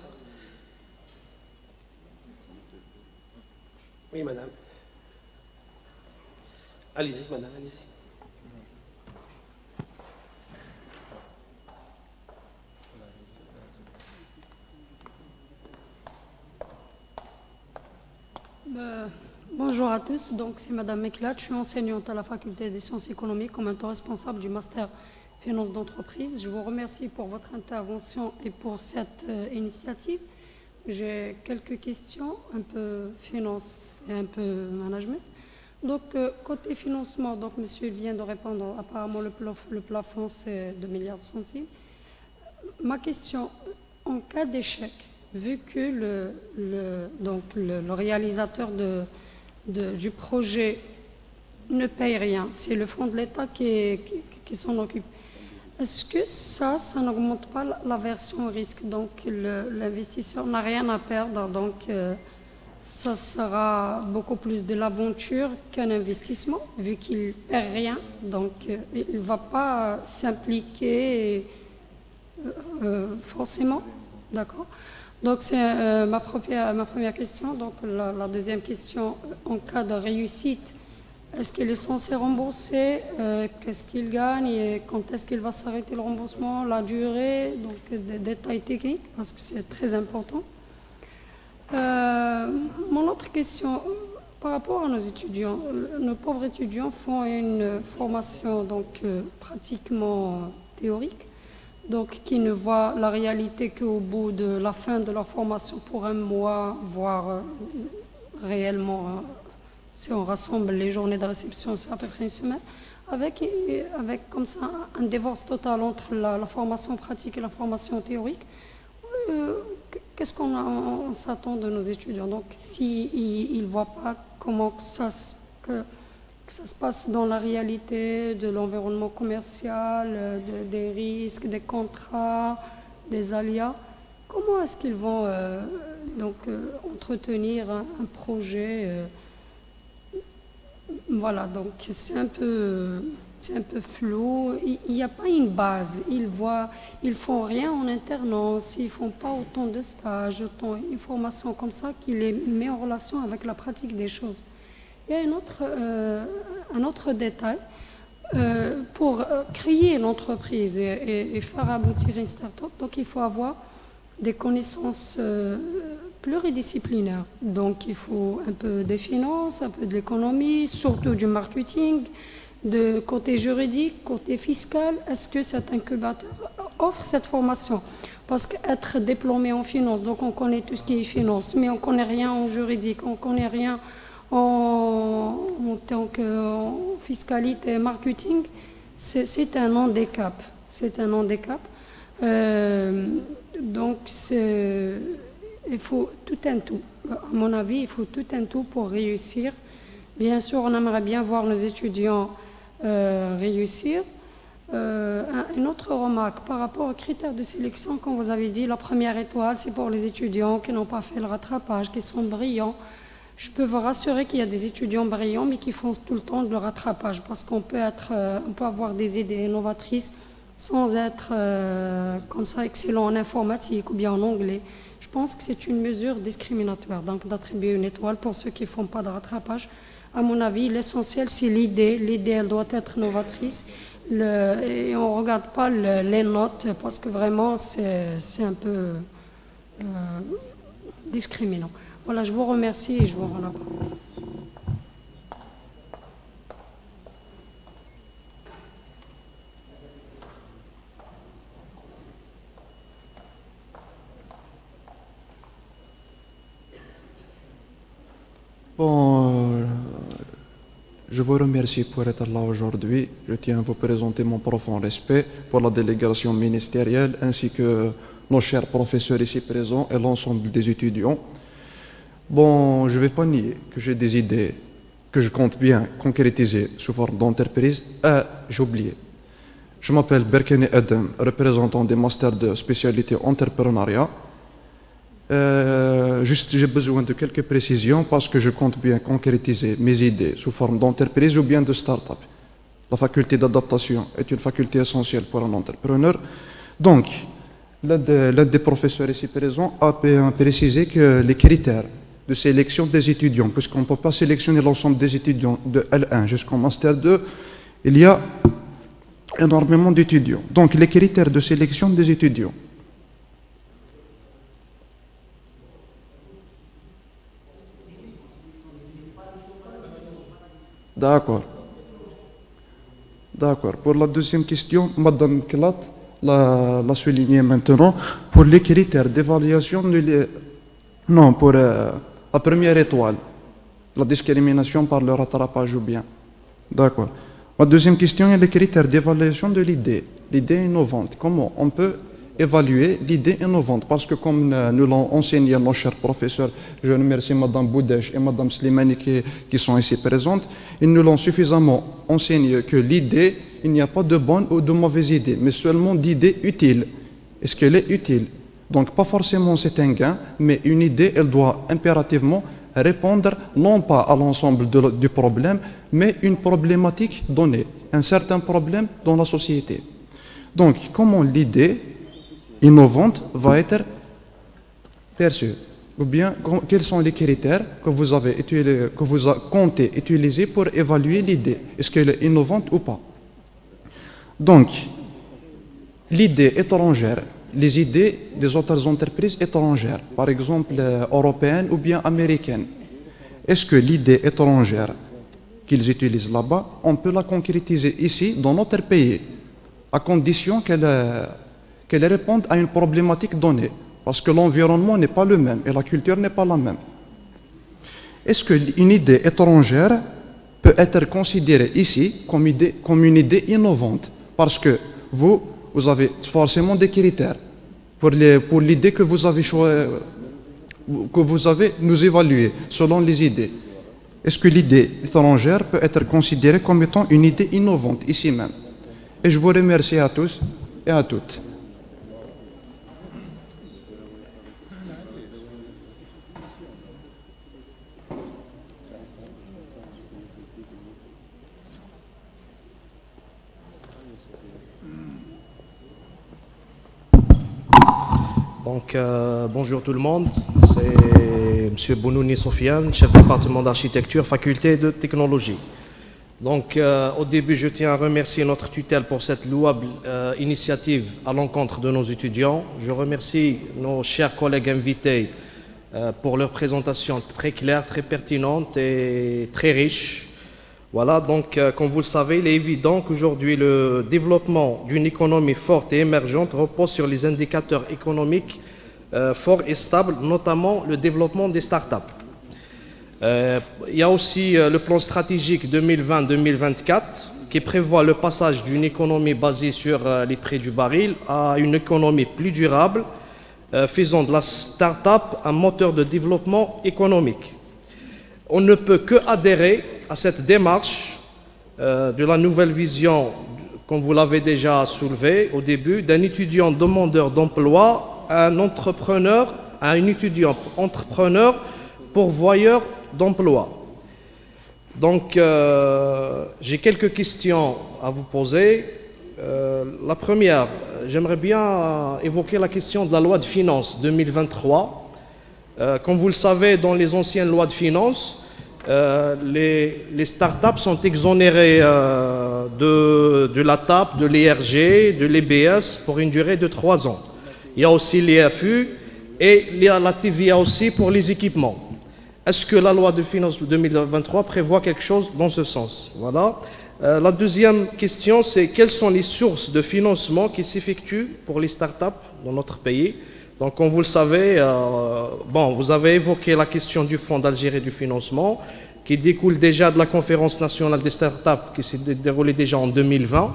Oui, madame. Allez-y, madame, allez-y. Bonjour à tous, donc c'est madame Meklat, je suis enseignante à la faculté des sciences économiques, en même temps responsable du master finance d'entreprise. Je vous remercie pour votre intervention et pour cette initiative. J'ai quelques questions, un peu finance et un peu management. Donc côté financement, donc monsieur vient de répondre, apparemment le plafond c'est 2 milliards de centimes. Ma question, en cas d'échec, vu que le réalisateur du projet ne paye rien, c'est le fonds de l'État qui s'en occupe. Est-ce que ça n'augmente pas la version risque? Donc l'investisseur n'a rien à perdre, donc ça sera beaucoup plus de l'aventure qu'un investissement, vu qu'il ne perd rien. Donc il ne va pas s'impliquer forcément, d'accord? Donc c'est ma première question. Donc la deuxième question, en cas de réussite, est-ce qu'il est censé rembourser? Qu'est-ce qu'il gagne? Et quand est-ce qu'il va s'arrêter le remboursement? La durée? Donc des détails techniques, parce que c'est très important. Mon autre question, par rapport à nos étudiants, nos pauvres étudiants font une formation donc pratiquement théorique, donc qui ne voient la réalité qu'au bout de la fin de leur formation pour un mois, voire réellement, si on rassemble les journées de réception, c'est à peu près une semaine, avec comme ça un divorce total entre la formation pratique et la formation théorique. Qu'est-ce qu'on s'attend de nos étudiants? Donc s'ils ne voient pas comment que ça se passe dans la réalité de l'environnement commercial, des risques, des contrats, des aléas, comment est-ce qu'ils vont entretenir un projet? Voilà, donc c'est un peu c'est un peu flou. Il n'y a pas une base. Ils font rien en alternance, ils font pas autant de stages, autant une formation comme ça qui les met en relation avec la pratique des choses. Il y a un autre détail. Pour créer une entreprise et faire aboutir une start-up, donc il faut avoir des connaissances pluridisciplinaires. Donc il faut un peu des finances, un peu de l'économie, surtout du marketing, de côté juridique, côté fiscal. Est-ce que cet incubateur offre cette formation? Parce qu'être diplômé en finance, donc on connaît tout ce qui est finance, mais on ne connaît rien en juridique, on ne connaît rien en tant que fiscalité et marketing, c'est un handicap. C'est un handicap. Donc, il faut tout un tout. À mon avis, il faut tout un tout pour réussir. Bien sûr, on aimerait bien voir nos étudiants réussir. Une autre remarque par rapport aux critères de sélection, comme vous avez dit, la première étoile, c'est pour les étudiants qui n'ont pas fait le rattrapage, qui sont brillants. Je peux vous rassurer qu'il y a des étudiants brillants, mais qui font tout le temps le rattrapage, parce qu'on peut avoir des idées innovatrices sans être comme ça excellent en informatique ou bien en anglais. Je pense que c'est une mesure discriminatoire, donc d'attribuer une étoile pour ceux qui ne font pas de rattrapage. À mon avis, l'essentiel, c'est l'idée. L'idée, elle doit être novatrice. Et on ne regarde pas les notes, parce que vraiment, c'est un peu discriminant. Voilà, je vous remercie et je vous rends la parole. Bon, je vous remercie pour être là aujourd'hui. Je tiens à vous présenter mon profond respect pour la délégation ministérielle ainsi que nos chers professeurs ici présents et l'ensemble des étudiants. Bon, je ne vais pas nier que j'ai des idées que je compte bien concrétiser sous forme d'entreprise. J'ai oublié. Je m'appelle Berkane Adam, représentant des masters de spécialité entrepreneuriat. Juste, j'ai besoin de quelques précisions parce que je compte bien concrétiser mes idées sous forme d'entreprise ou bien de start-up. La faculté d'adaptation est une faculté essentielle pour un entrepreneur. Donc, l'un des professeurs ici présents a précisé que les critères de sélection des étudiants, puisqu'on ne peut pas sélectionner l'ensemble des étudiants de L1 jusqu'au Master 2, il y a énormément d'étudiants. Donc, les critères de sélection des étudiants. D'accord. D'accord. Pour la deuxième question, Madame Klat l'a souligné maintenant. Pour les critères d'évaluation, non, pour la première étoile, la discrimination par le rattrapage ou bien. D'accord. La deuxième question est les critères d'évaluation de l'idée innovante. Comment on peut évaluer l'idée innovante? Parce que comme nous l'ont enseigné nos chers professeurs, je remercie Madame Boudèche et Madame Slimani qui sont ici présentes, ils nous l'ont suffisamment enseigné que l'idée, il n'y a pas de bonne ou de mauvaise idée, mais seulement d'idées utiles. Est-ce qu'elle est utile? Donc pas forcément c'est un gain, mais une idée, elle doit impérativement répondre non pas à l'ensemble du problème, mais une problématique donnée, un certain problème dans la société. Donc comment l'idée innovante va être perçue? Ou bien quels sont les critères que vous comptez utiliser pour évaluer l'idée? Est-ce qu'elle est innovante ou pas? Donc, l'idée étrangère, les idées des autres entreprises étrangères, par exemple européennes ou bien américaines, est-ce que l'idée étrangère qu'ils utilisent là-bas, on peut la concrétiser ici, dans notre pays, à condition qu'elle réponde à une problématique donnée, parce que l'environnement n'est pas le même et la culture n'est pas la même. Est-ce qu'une idée étrangère peut être considérée ici comme une idée innovante? Parce que vous avez forcément des critères pour l'idée que vous avez nous évaluer selon les idées. Est-ce que l'idée étrangère peut être considérée comme étant une idée innovante ici même? Et je vous remercie à tous et à toutes. Donc, bonjour tout le monde, c'est M. Bounouni Sofiane, chef département d'architecture, faculté de technologie. Donc, au début, je tiens à remercier notre tutelle pour cette louable initiative à l'encontre de nos étudiants. Je remercie nos chers collègues invités pour leur présentation très claire, très pertinente et très riche. Voilà, donc, comme vous le savez, il est évident qu'aujourd'hui, le développement d'une économie forte et émergente repose sur les indicateurs économiques forts et stables, notamment le développement des startups. Il y a aussi le plan stratégique 2020-2024 qui prévoit le passage d'une économie basée sur les prix du baril à une économie plus durable, faisant de la start-up un moteur de développement économique. On ne peut que adhérer à cette démarche de la nouvelle vision, comme vous l'avez déjà soulevé au début, d'un étudiant demandeur d'emploi à un entrepreneur, à un étudiant entrepreneur pourvoyeur d'emploi. Donc, j'ai quelques questions à vous poser. La première, j'aimerais bien évoquer la question de la loi de finances 2023. Comme vous le savez, dans les anciennes lois de finances, les startups sont exonérées de la TAP, de l'ERG, de l'EBS pour une durée de 3 ans. Il y a aussi l'EFU et il y a la TVA aussi pour les équipements. Est-ce que la loi de finances 2023 prévoit quelque chose dans ce sens? Voilà. La deuxième question, c'est quelles sont les sources de financement qui s'effectuent pour les startups dans notre pays? Donc, comme vous le savez, vous avez évoqué la question du Fonds d'Algérie du financement, qui découle déjà de la conférence nationale des startups qui s'est déroulée déjà en 2020.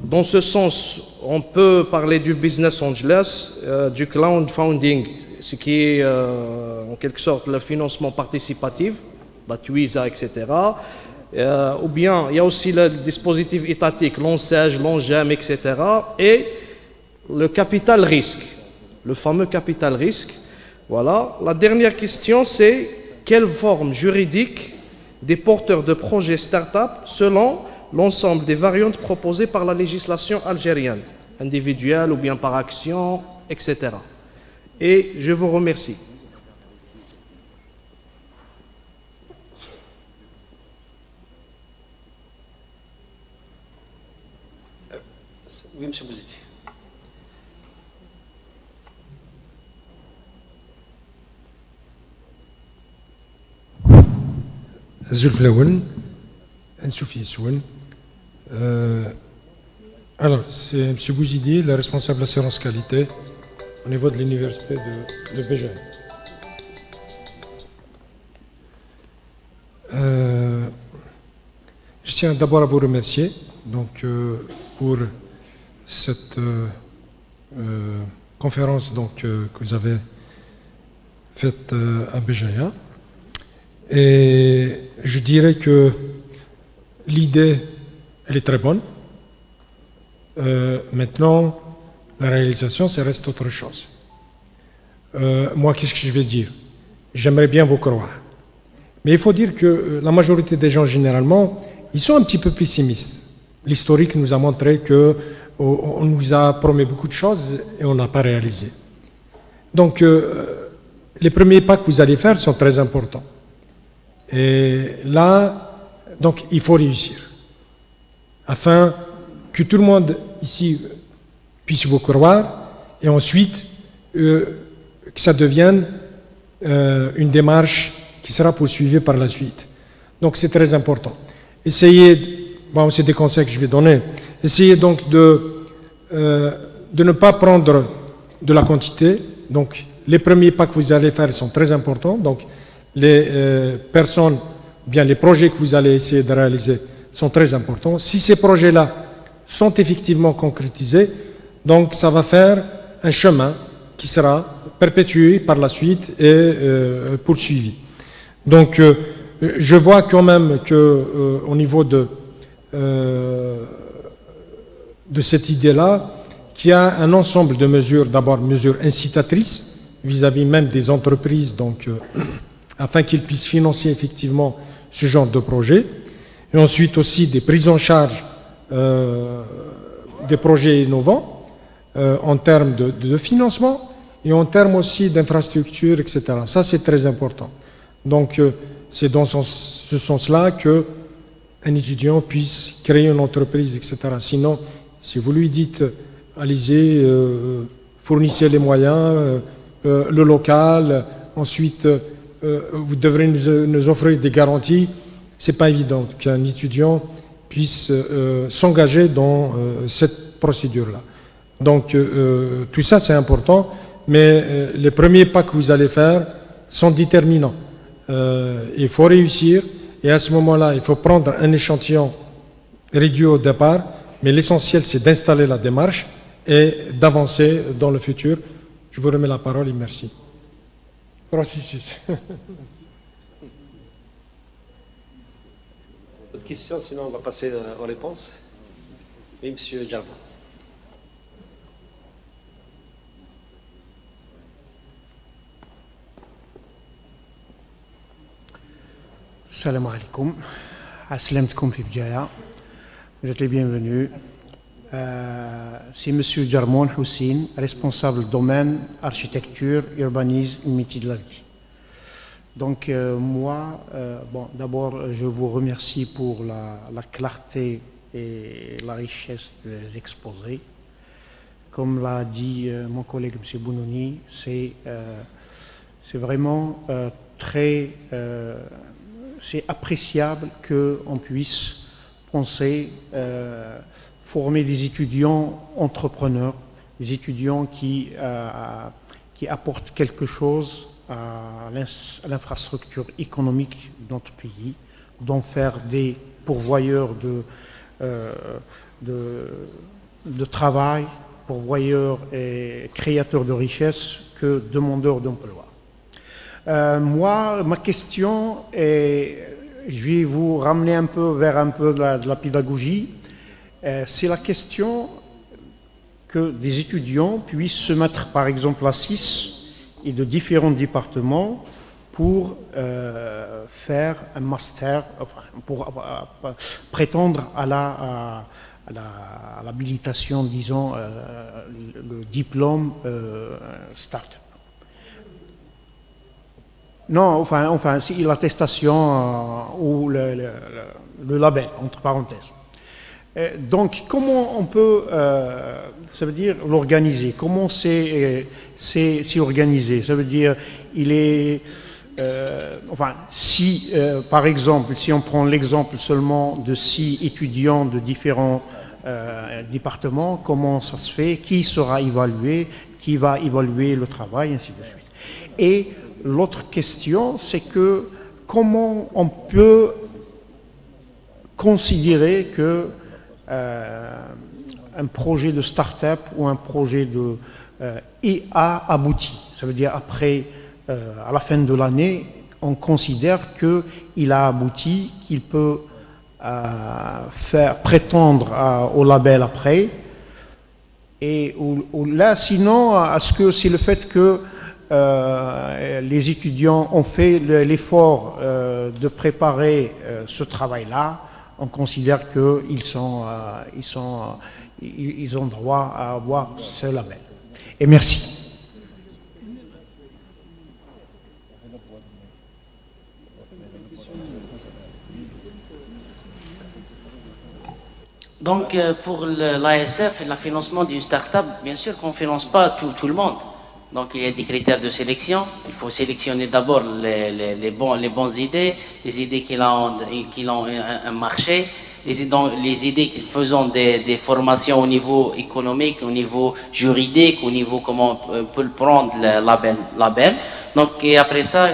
Dans ce sens, on peut parler du business angeles, du crowdfunding, ce qui est en quelque sorte le financement participatif, la TWISA, etc. Ou bien, il y a aussi le dispositif étatique, l'ONSEG, l'ONGEM, etc. Et le capital risque, le fameux capital risque. Voilà. La dernière question, c'est quelle forme juridique des porteurs de projets start-up selon l'ensemble des variantes proposées par la législation algérienne, individuelle ou bien par action, etc. Et je vous remercie. Oui, M. Bouzidi. Zulf Laouen, Ansoufi Souen. Alors, c'est M. Bouzidi, le responsable assurance qualité au niveau de l'université de Béjaïa. Je tiens d'abord à vous remercier donc, pour cette conférence donc, que vous avez faite à Béjaïa. Et je dirais que l'idée, elle est très bonne. Maintenant, la réalisation, ça reste autre chose. Moi, qu'est-ce que je vais dire? J'aimerais bien vous croire. Mais il faut dire que la majorité des gens, généralement, ils sont un petit peu pessimistes. L'historique nous a montré qu'on nous a promis beaucoup de choses et on n'a pas réalisé. Donc, les premiers pas que vous allez faire sont très importants. Et là, donc, il faut réussir. Afin que tout le monde ici puisse vous croire et ensuite que ça devienne une démarche qui sera poursuivie par la suite. Donc, c'est très important. Essayez, bon, c'est des conseils que je vais donner, essayez donc de ne pas prendre de la quantité. Donc, les premiers pas que vous allez faire sont très importants. Donc, les personnes, bien les projets que vous allez essayer de réaliser sont très importants. Si ces projets-là sont effectivement concrétisés, donc ça va faire un chemin qui sera perpétué par la suite et poursuivi. Donc, je vois quand même qu'au niveau de cette idée-là, qu'il y a un ensemble de mesures, d'abord mesures incitatrices vis-à-vis même des entreprises, donc afin qu'ils puissent financer effectivement ce genre de projet, et ensuite aussi des prises en charge des projets innovants, en termes de financement et en termes aussi d'infrastructures, etc. Ça, c'est très important. Donc, c'est dans ce sens-là qu'un étudiant puisse créer une entreprise, etc. Sinon, si vous lui dites, allez-y, fournissez les moyens, le local, ensuite, vous devrez nous offrir des garanties, c'est pas évident qu'un étudiant puisse s'engager dans cette procédure-là. Donc, tout ça, c'est important, mais les premiers pas que vous allez faire sont déterminants. Il faut réussir, et à ce moment-là, il faut prendre un échantillon réduit au départ, mais l'essentiel, c'est d'installer la démarche et d'avancer dans le futur. Je vous remets la parole et merci. Processus. D'autres questions, sinon on va passer aux réponses. Oui, monsieur Jarbo. Salam alaikum. Assalamtkoum fi Bjaya. Vous êtes les bienvenus. C'est monsieur Jarmon Houssine, responsable domaine architecture, urbanisme, métier de la vie. Donc moi, bon, d'abord je vous remercie pour la clarté et la richesse des exposés. Comme l'a dit mon collègue monsieur Bounouni, c'est vraiment très c'est appréciable qu'on puisse penser, former des étudiants entrepreneurs, des étudiants qui apportent quelque chose à l'infrastructure économique de notre pays, d'en faire des pourvoyeurs de travail, pourvoyeurs et créateurs de richesses que demandeurs d'emploi. Moi, ma question est, je vais vous ramener un peu vers de la pédagogie. C'est la question que des étudiants puissent se mettre, par exemple, à 6 et de différents départements pour faire un master, enfin, pour prétendre à l'habilitation, disons, le diplôme start-up. Non, enfin c'est l'attestation ou le label, entre parenthèses. Donc, comment on peut, ça veut dire l'organiser, comment c'est organisé, ça veut dire, il est, enfin, si, par exemple, si on prend l'exemple seulement de 6 étudiants de différents départements, comment ça se fait, qui sera évalué, qui va évaluer le travail, ainsi de suite. Et l'autre question, c'est que comment on peut considérer que un projet de start-up ou un projet de a abouti. Ça veut dire après, à la fin de l'année, on considère qu'il a abouti, qu'il peut prétendre au label après. Et là, sinon, est-ce que c'est le fait que les étudiants ont fait l'effort de préparer ce travail-là, on considère qu'ils ont droit à avoir ce label. Et merci. Donc, pour l'ASF et le financement d'une start-up, bien sûr qu'on ne finance pas tout le monde. Donc, il y a des critères de sélection. Il faut sélectionner d'abord les bonnes idées, les idées qui ont un marché, les idées qui faisant des formations au niveau économique, au niveau juridique, au niveau comment on peut prendre le label. Donc, et après ça,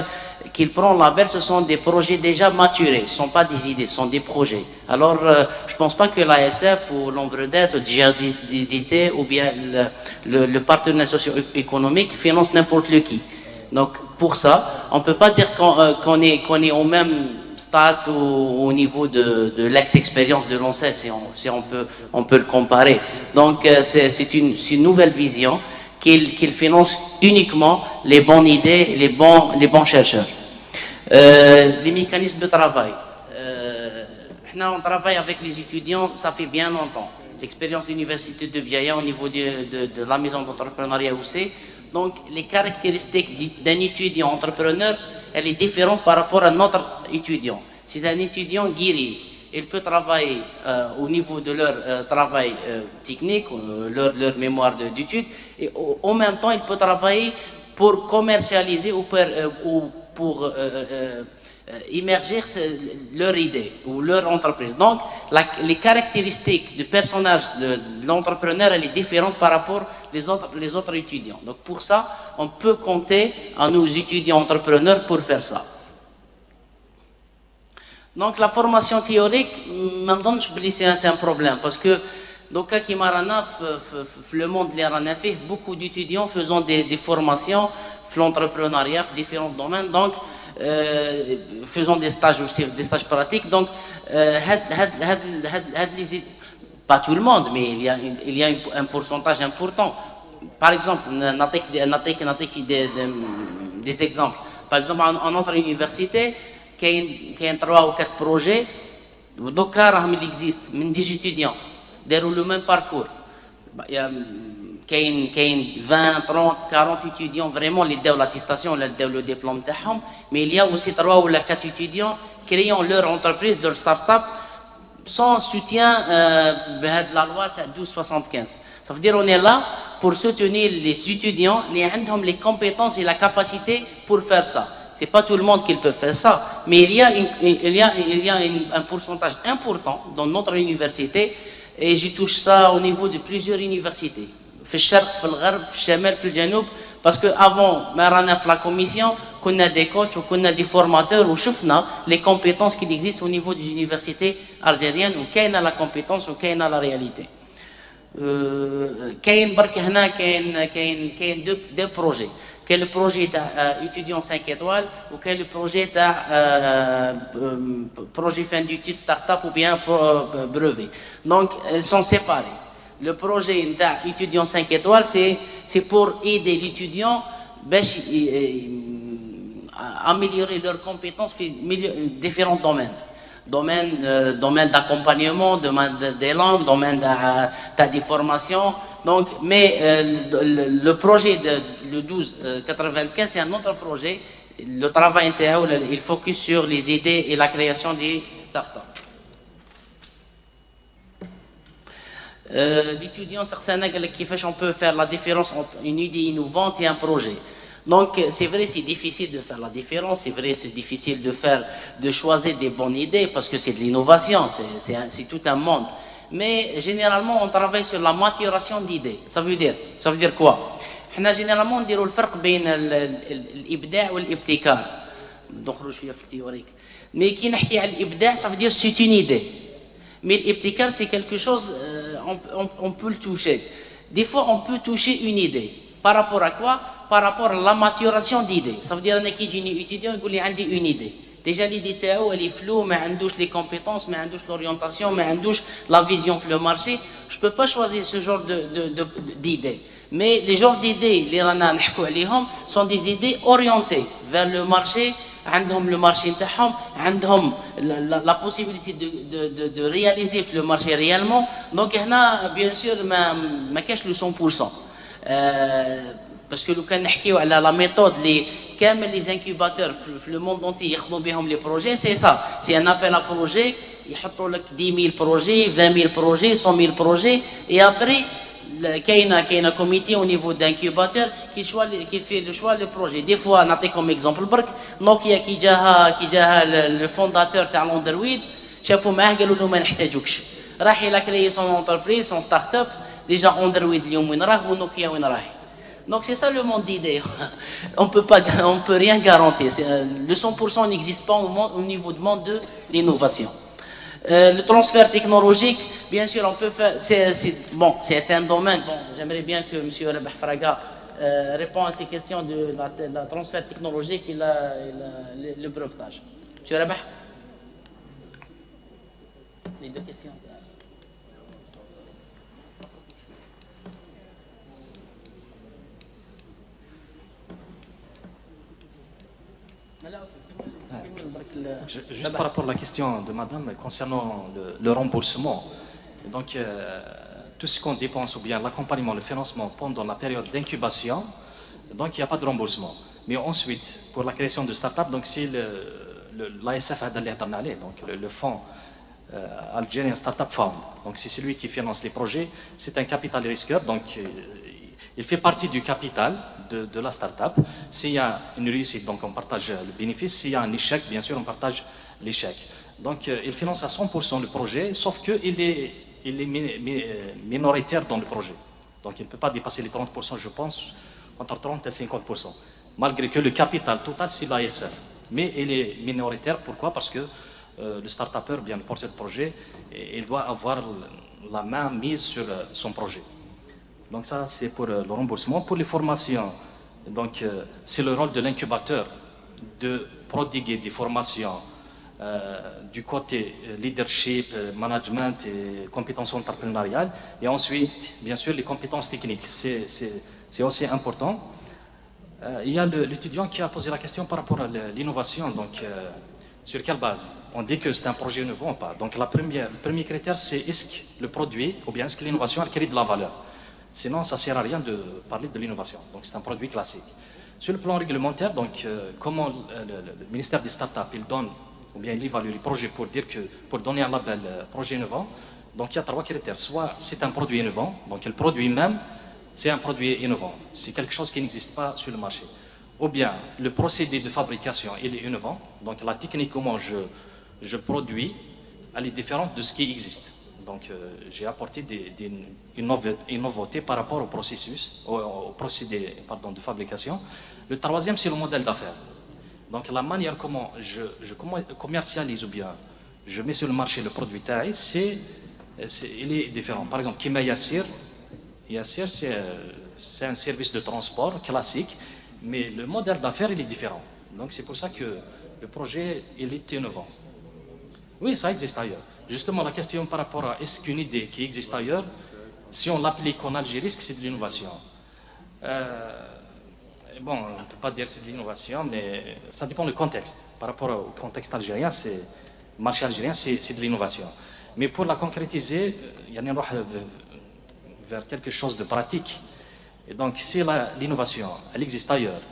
qu'il prend le label, ce sont des projets déjà maturés, ce ne sont pas des idées, ce sont des projets. Alors, je ne pense pas que l'ASF ou l'Envredette ou le GRDT ou bien le partenaire socio-économique finance n'importe qui. Donc, pour ça, on ne peut pas dire qu'on est au même stade ou au niveau de l'ex-expérience de l'ANSES, si on peut le comparer. Donc, c'est une nouvelle vision qu'il finance uniquement les bonnes idées, les bons chercheurs. Les mécanismes de travail. On travaille avec les étudiants, ça fait bien longtemps. d'expérience de l'université de Biaya au niveau de la maison d'entrepreneuriat UC. Donc, les caractéristiques d'un étudiant entrepreneur, elle est différente par rapport à notre étudiant. C'est un étudiant guéri. Il peut travailler au niveau de leur travail technique, leur mémoire d'études, et en même temps, il peut travailler pour commercialiser ou pour immerger leur idée ou leur entreprise. Donc, les caractéristiques du personnage de l'entrepreneur, elle est différente par rapport les autres étudiants. Donc, pour ça, on peut compter à nos étudiants entrepreneurs pour faire ça. Donc, la formation théorique, maintenant, c'est un problème parce que donc, dans le monde de beaucoup d'étudiants faisant des formations, l'entrepreneuriat, différents domaines, donc faisant des stages aussi, des stages pratiques. Donc, pas tout le monde, mais il y a un pourcentage important. Par exemple, des exemples. Par exemple, en notre université, il y a 3 ou 4 projets, donc il existe, des étudiants. Déroulent le même parcours. Il y a 20, 30, 40 étudiants vraiment les donnent l'attestation, le diplôme, mais il y a aussi 3 ou 4 étudiants créant leur entreprise, leur start-up sans soutien de la loi 1275. Ça veut dire qu'on est là pour soutenir les étudiants qui ont les compétences et la capacité pour faire ça. Ce n'est pas tout le monde qui peut faire ça, mais il y a un pourcentage important dans notre université. Et je touche ça au niveau de plusieurs universités. في الشرق في الغرب في الشمال في الجنوب parce que avant ما رانا في la commission كنا des coachs وكنا des formateurs وشفنا les compétences qui existent au niveau des universités algériennes وكاينه la compétence وكاينه la réalité. كاين برك هنا كاين deux projets. Quel le projet étudiant 5 étoiles ou quel le projet projet fin d'études start-up ou bien brevet. Donc, ils sont séparés. Le projet étudiant 5 étoiles, c'est pour aider l'étudiant à améliorer leurs compétences dans différents domaines. Domaine d'accompagnement, domaine des langues, domaine de formation. Donc, mais le projet de 1295, c'est un autre projet. Le travail intérieur, il focus sur les idées et la création des startups. L'étudiant, on peut faire la différence entre une idée innovante et un projet. Donc, c'est vrai, c'est difficile de faire la différence, c'est vrai, c'est difficile de choisir des bonnes idées parce que c'est de l'innovation, c'est tout un monde. Mais généralement, on travaille sur la maturation d'idées. Ça veut dire quoi? Généralement, on dit le فرق بين الإبداع والابتكار. ندخلوا شوية في التhéorique. Mais qui نحكي على الإبداع, ça veut dire c'est une idée. Mais l'ibtikar, c'est quelque chose, on peut le toucher. Des fois, on peut toucher une idée. Par rapport à quoi? Par rapport à la maturation d'idées. Ça veut dire que quand un étudiant il a une idée. Déjà, l'idée elle est floue, mais on a les compétences, mais on a l'orientation, mais on a la vision sur le marché. Je ne peux pas choisir ce genre d'idées. Mais les genres d'idées, les sont des idées orientées vers le marché. عندهم le marché نتاعهم عندهم la possibilité de réaliser le marché réellement. Donc هنا bien sûr ما كاش le 100%. Parce que لو كان نحكيو على la méthode les كامل les incubateurs في le monde entier ياخذوا بهم les projets, c'est ça, c'est un appel à projet, يحطوا لك 10 000 projets, 20 000 projets, 100 000 projets, et après qu'il y a un comité au niveau d'incubateur qui fait le choix du projet. Des fois, on a comme exemple Nokia qui est le fondateur de l'Android, شافوا معاه قالوا له ما نحتاجوكش. راح il a créé son entreprise, son start-up. Déjà Android اليوم وين راه ونوكيا وين راهي. Donc c'est ça le monde d'idées. On peut rien garantir. Le 100% n'existe pas au niveau du monde de l'innovation. Le transfert technologique, bien sûr, on peut faire. C'est un domaine. Bon, j'aimerais bien que M. Rabah Fraga réponde à ces questions de la transfert technologique et le brevetage. M. Rabah, les deux questions. Juste par rapport à la question de madame concernant le remboursement. Donc, tout ce qu'on dépense ou bien l'accompagnement, le financement pendant la période d'incubation, donc il n'y a pas de remboursement. Mais ensuite, pour la création de start-up, donc c'est l'ASF donc le fonds Algerian Startup Fund, donc c'est celui qui finance les projets, c'est un capital risqueur, donc il fait partie du capital de la start-up. S'il y a une réussite, donc on partage le bénéfice, s'il y a un échec, bien sûr on partage l'échec. Donc il finance à 100% le projet, sauf qu'il est minoritaire dans le projet. Donc il ne peut pas dépasser les 30%, je pense, entre 30 et 50%. Malgré que le capital total, c'est l'ASF. Mais il est minoritaire, pourquoi? Parce que le start-upper, bien le porteur de projet, il doit avoir la main mise sur son projet. Donc ça, c'est pour le remboursement. Pour les formations, donc c'est le rôle de l'incubateur de prodiguer des formations du côté leadership, management et compétences entrepreneuriales. Et ensuite, bien sûr, les compétences techniques. C'est aussi important. Il y a l'étudiant qui a posé la question par rapport à l'innovation. Donc, sur quelle base? On dit que c'est un projet innovant ou pas. Donc, le premier critère, c'est est-ce que le produit ou bien est-ce que l'innovation crée de la valeur? Sinon, ça ne sert à rien de parler de l'innovation. Donc, c'est un produit classique. Sur le plan réglementaire, donc, comment le ministère des startups, il donne ou bien il évalue les projets pour donner un label projet innovant? Donc, il y a 3 critères. Soit c'est un produit innovant, donc le produit même, c'est un produit innovant. C'est quelque chose qui n'existe pas sur le marché. Ou bien le procédé de fabrication, il est innovant. Donc, la technique, comment je produis, elle est différente de ce qui existe. Donc, j'ai apporté une nouveauté par rapport au processus, au procédé de fabrication. Le 3e, c'est le modèle d'affaires. Donc, la manière comment je commercialise ou bien je mets sur le marché le produit taille, il est différent. Par exemple, Kima Yassir, c'est un service de transport classique, mais le modèle d'affaires, il est différent. Donc, c'est pour ça que le projet, il est innovant. Oui, ça existe ailleurs. Justement, la question par rapport à est-ce qu'une idée qui existe ailleurs, si on l'applique en Algérie, est-ce que c'est de l'innovation? Bon, on ne peut pas dire que c'est de l'innovation, mais ça dépend du contexte. Par rapport au contexte algérien, le marché algérien, c'est de l'innovation. Mais pour la concrétiser, il y a vers quelque chose de pratique. Et donc, si l'innovation, elle existe ailleurs,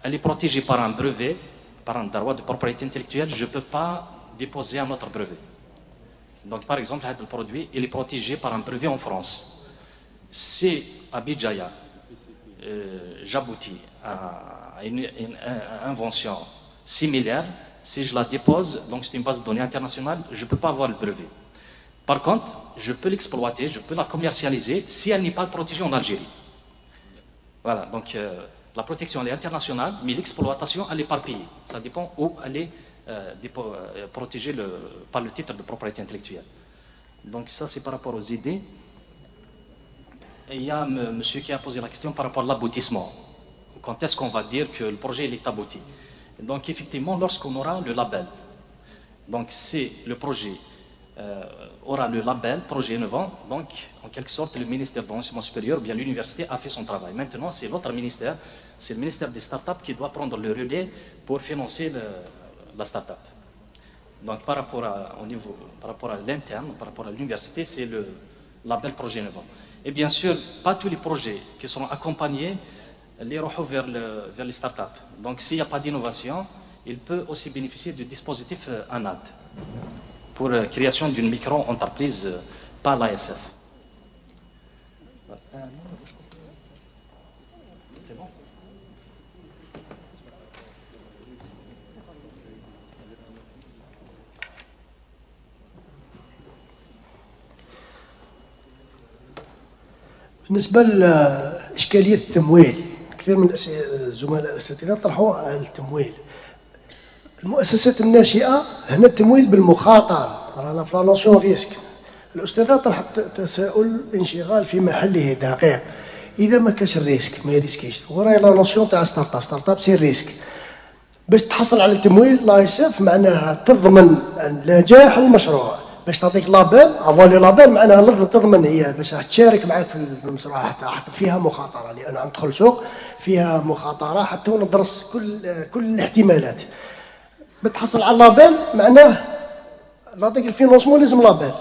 elle est protégée par un brevet, par un droit de propriété intellectuelle, je ne peux pas déposer un autre brevet. Donc, par exemple, le produit, il est protégé par un brevet en France. Si à Bijaya, j'aboutis à une invention similaire, si je la dépose, donc c'est une base de données internationale, je ne peux pas avoir le brevet. Par contre, je peux l'exploiter, je peux la commercialiser si elle n'est pas protégée en Algérie. Voilà, donc la protection elle est internationale, mais l'exploitation elle est éparpillée. Ça dépend où elle est protégée par le titre de propriété intellectuelle. Donc ça c'est par rapport aux idées. Et il y a monsieur qui a posé la question par rapport à l'aboutissement. Quand est-ce qu'on va dire que le projet il est abouti? Donc effectivement, lorsqu'on aura le label. Donc si le projet aura le label projet innovant, donc en quelque sorte le ministère de l'enseignement supérieur, bien l'université a fait son travail. Maintenant c'est l'autre ministère, c'est le ministère des startups qui doit prendre le relais pour financer la startup. Donc par rapport à l'interne, par rapport à l'université, c'est le label projet innovant. Et bien sûr, pas tous les projets qui seront accompagnés les rejoignent vers les startups. Donc s'il n'y a pas d'innovation, il peut aussi bénéficier du dispositif ANAD pour création d'une micro-entreprise par l'ASF. C'est bon. بالنسبة لإشكالية التمويل، كثير من الزملاء الأساتذة طرحوا التمويل. المؤسسات الناشئة هنا التمويل بالمخاطرة، رانا في لانوسيون ريسك. الأستاذة طرحت تساؤل انشغال في محله دقيق. إذا ما كانش الريسك ما يريسكيش، وراي لانوسيون تاع ستارت اب سي ريسك. باش تحصل على التمويل لايسف معناها تضمن نجاح المشروع. باش تعطيك لابيل افالي لابيل معناها لازم تضمن هي باش راح تشارك معك في المشروع، حتى فيها مخاطره، لان ندخل سوق فيها مخاطره حتى وندرس كل الاحتمالات. بتحصل على لابيل معناه نعطيك الفينونسمون لازم لابيل.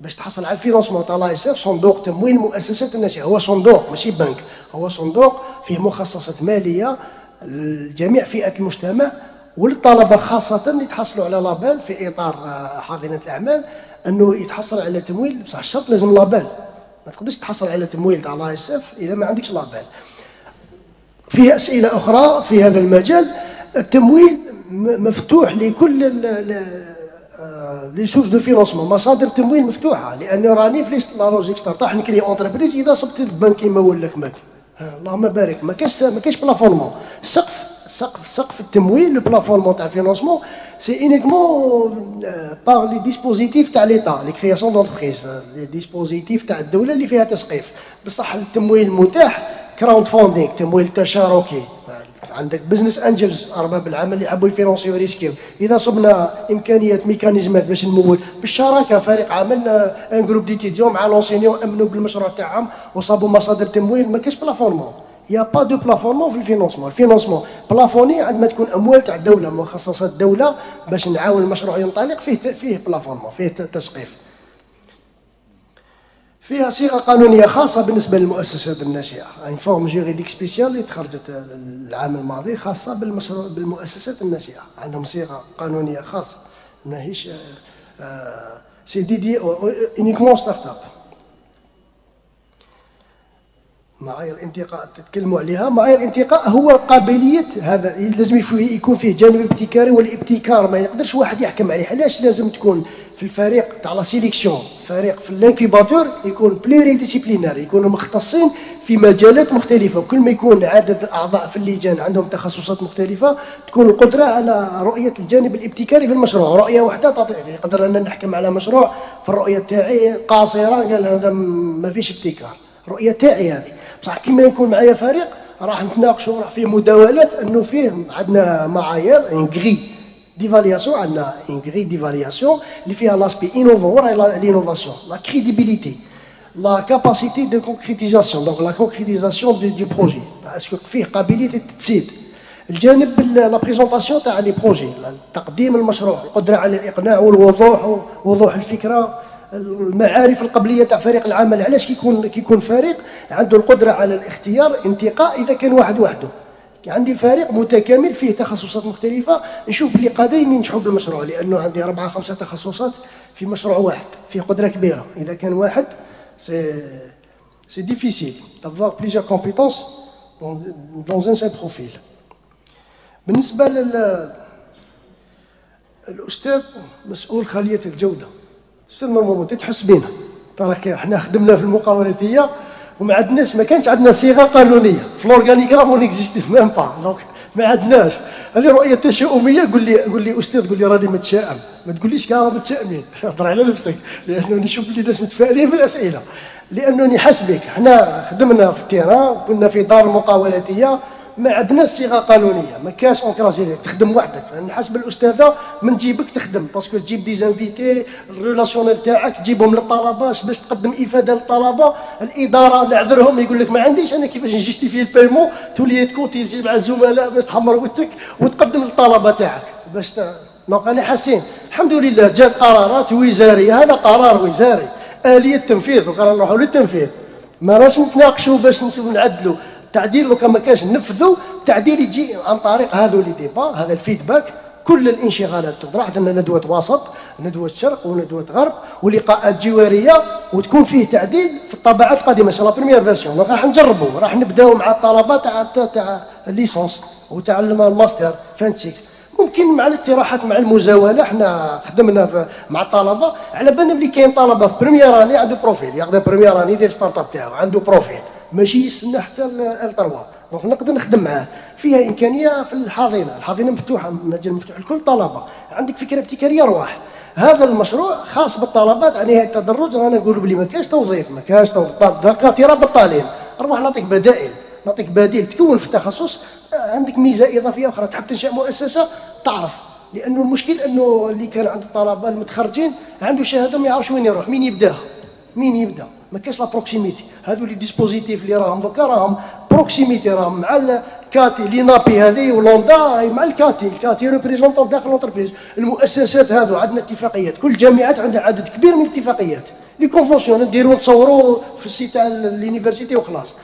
باش تحصل على الفينونسمون تاع لا اس اف، صندوق تمويل المؤسسات الناشئه، هو صندوق ماشي بنك، هو صندوق فيه مخصصات ماليه لجميع فئات المجتمع والطلبه خاصه اللي يتحصلوا على لابال في اطار حاضنه الاعمال، انه يتحصل على تمويل. بصح الشرط لازم لابال، ما تقدرش تحصل على تمويل تاع لا اس اف اذا ما عندكش لابال. فيه اسئله اخرى في هذا المجال. التمويل مفتوح لكل لي سورس دو فينونسمون، مصادر التمويل مفتوحه، لانه راني في ليست لا لوجيك ستارت راح نكري اونتربريز اذا صبت البنك يمول لك ماك، اللهم بارك. ما كاش بلافونمون، سقف التمويل، لو بلافونمون تاع الفينونسمون سي اونيكمون باغ لي ديسبوزيتيف تاع ليتا، لي كرياسيون دونتربريز، لي ديسبوزيتيف تاع الدوله اللي فيها تسقيف. بصح التمويل المتاح كراوند فوندينغ، تمويل تشاركي، عندك بزنس انجلز، ارباب العمل اللي يحبوا يفينونسيو ريسكيو. اذا صبنا امكانيات ميكانيزمات باش نمول بالشراكه، فريق عمل ان جروب ديتيديون مع لونسينيون امنوا بالمشروع تاعهم وصابوا مصادر تمويل. ما كاش بلافونمون، يا با دو بلافونمون في الفينونسمون. الفينونسمون بلافوني عندما تكون اموال تاع الدوله، مخصصات الدوله باش نعاون المشروع ينطلق، فيه بلافونمون، فيه تسقيف. فيها صيغه قانونيه خاصه بالنسبه للمؤسسات الناشئه، ان فورم جوريديك سبيسيال اللي تخرجت العام الماضي خاصه بالمؤسسات الناشئه، عندهم صيغه قانونيه خاصه، ماهيش سي ديدي اونيكمون ستارت اب. معايير الانتقاء تتكلموا عليها. معايير الانتقاء هو قابليه، هذا لازم يكون فيه جانب ابتكاري، والابتكار ما يقدرش واحد يحكم عليه. علاش لازم تكون في الفريق تاع لا سيليكسيون، فريق في الانكيباتور يكون بلوري ديسيبلينار، يكونوا مختصين في مجالات مختلفه، وكل ما يكون عدد الاعضاء في اللجان عندهم تخصصات مختلفه تكون القدره على رؤيه الجانب الابتكاري في المشروع. رؤيه واحده يقدر ان نحكم على مشروع في الرؤيه تاعي قاصره، قال هذا ما فيش ابتكار، رؤيه تاعي هذه. بصح كيما يكون معايا فريق راح نتناقشوا، راح فيه مداولات، انه فيه عندنا معايير انغري ديفالياسيون، عندنا انغري ديفالياسيون اللي فيها لاسبي انوفور، لينوفاسيون، لا كريديبيليتي، لا كاباسيتي دو كونكريتيزاسيون، دونك لا كونكريتيزاسيون دو بروجي، اسكو فيه قابليه التجسيد. الجانب لا بريزونطاسيون تاع لي بروجي، تقديم المشروع، القدره على الاقناع والوضوح، وضوح الفكره، المعارف القبليه تاع فريق العمل. علاش كيكون فريق عنده القدره على الاختيار انتقاء اذا كان واحد وحده. عندي فريق متكامل فيه تخصصات مختلفه، نشوف بلي قادرين ينجحوا بالمشروع، لانه عندي 4 5 تخصصات في مشروع واحد، فيه قدره كبيره. اذا كان واحد سي ديفيسيل دافوار بليزيور كومبيتونس دون ان سيل بروفيل. بالنسبه الاستاذ مسؤول خليه الجوده، استاذ مرمومون تحس بينا، ترى احنا خدمنا في المقاولاتيه وما عندناش، ما كانش عندنا صيغه قانونيه في الاورغانيغرام، ما اكزيستي ميم با، دونك ما عندناش. هذه رؤيه تشاؤميه. قول لي استاذ، قول لي راني متشائم، ما تقوليش كاع راه متشائمين، هضر على نفسك، لانه نشوف بلي الناس متفائلين بالاسئله، لانه حسبك. احنا خدمنا في التيران، كنا في دار المقاولاتيه، ما عندناش صيغه قانونيه، ما كاش اونكراجي لك تخدم وحدك. نحسب الاستاذه من جيبك تخدم، باسكو تجيب دي زانفيتي، الريلاسيونيل تاعك تجيبهم للطلبه باش تقدم افاده للطلبه. الاداره نعذرهم، يقول لك ما عنديش انا كيفاش نجيستيفي البيمون، تولي تكوتيزي مع الزملاء باش تحمر وجهك وتقدم للطلبه تاعك باش دونك انا حاسين الحمد لله جات قرارات وزاريه. هذا قرار وزاري، اليه تنفيذ، وقرا نروحوا للتنفيذ، ما راش نتناقشوا باش نشوفوا نعدلوا. تعديل لو كان ما كانش ننفذوا، التعديل يجي عن طريق هذو لي ديبا، هذا الفيدباك. كل الانشغالات تطرح، عندنا ندوه وسط، ندوه شرق وندوه غرب ولقاءات جواريه، وتكون فيه تعديل في الطبعات القادمه ان شاء الله بريمير فيرسيون. دونك راح نجربوا، راح نبداو مع الطلبه تاع الليسونس وتاع الماستر فانسيك، ممكن مع الاقتراحات مع المزاوله. احنا خدمنا مع الطلبه، على بالنا بلي كاين طلبه في بريمير اني عنده بروفيل، ياخذ بريمير اني يدير ستارت اب تاعو، عنده بروفيل ماشي يستنى حتى ال 3. دونك نقدر نخدم معاه، فيها امكانيه في الحاضنه مفتوحه، مجال مفتوح لكل الطلبه. عندك فكره ابتكاريه رواح. هذا المشروع خاص بالطلبات على نهايه التدرج. رانا نقولوا بلي ما كاش توظيف، ما كاش دكاتره بطالين، نروح نعطيك بدائل، نعطيك بديل تكون في التخصص. عندك ميزه اضافيه اخرى، تحب تنشا مؤسسه تعرف، لانه المشكل انه اللي كان عند الطلبه المتخرجين عنده شهاده ما يعرفش وين يروح، مين يبدا، ما كاش لا بروكسيميتي. هذو لي ديسبوزيتيف اللي راهم دوكا راهم بروكسيميتي، راهم مع الكاتي لي نابي هذه ولوندا مع الكاتي ريبريزونطون داخل لونتربريز. المؤسسات هذو عندنا اتفاقيات، كل الجامعات عندها عدد كبير من الاتفاقيات لي كونفونسيون نديرو نتصوروا في السيت تاع اليونيفرسيتي وخلاص.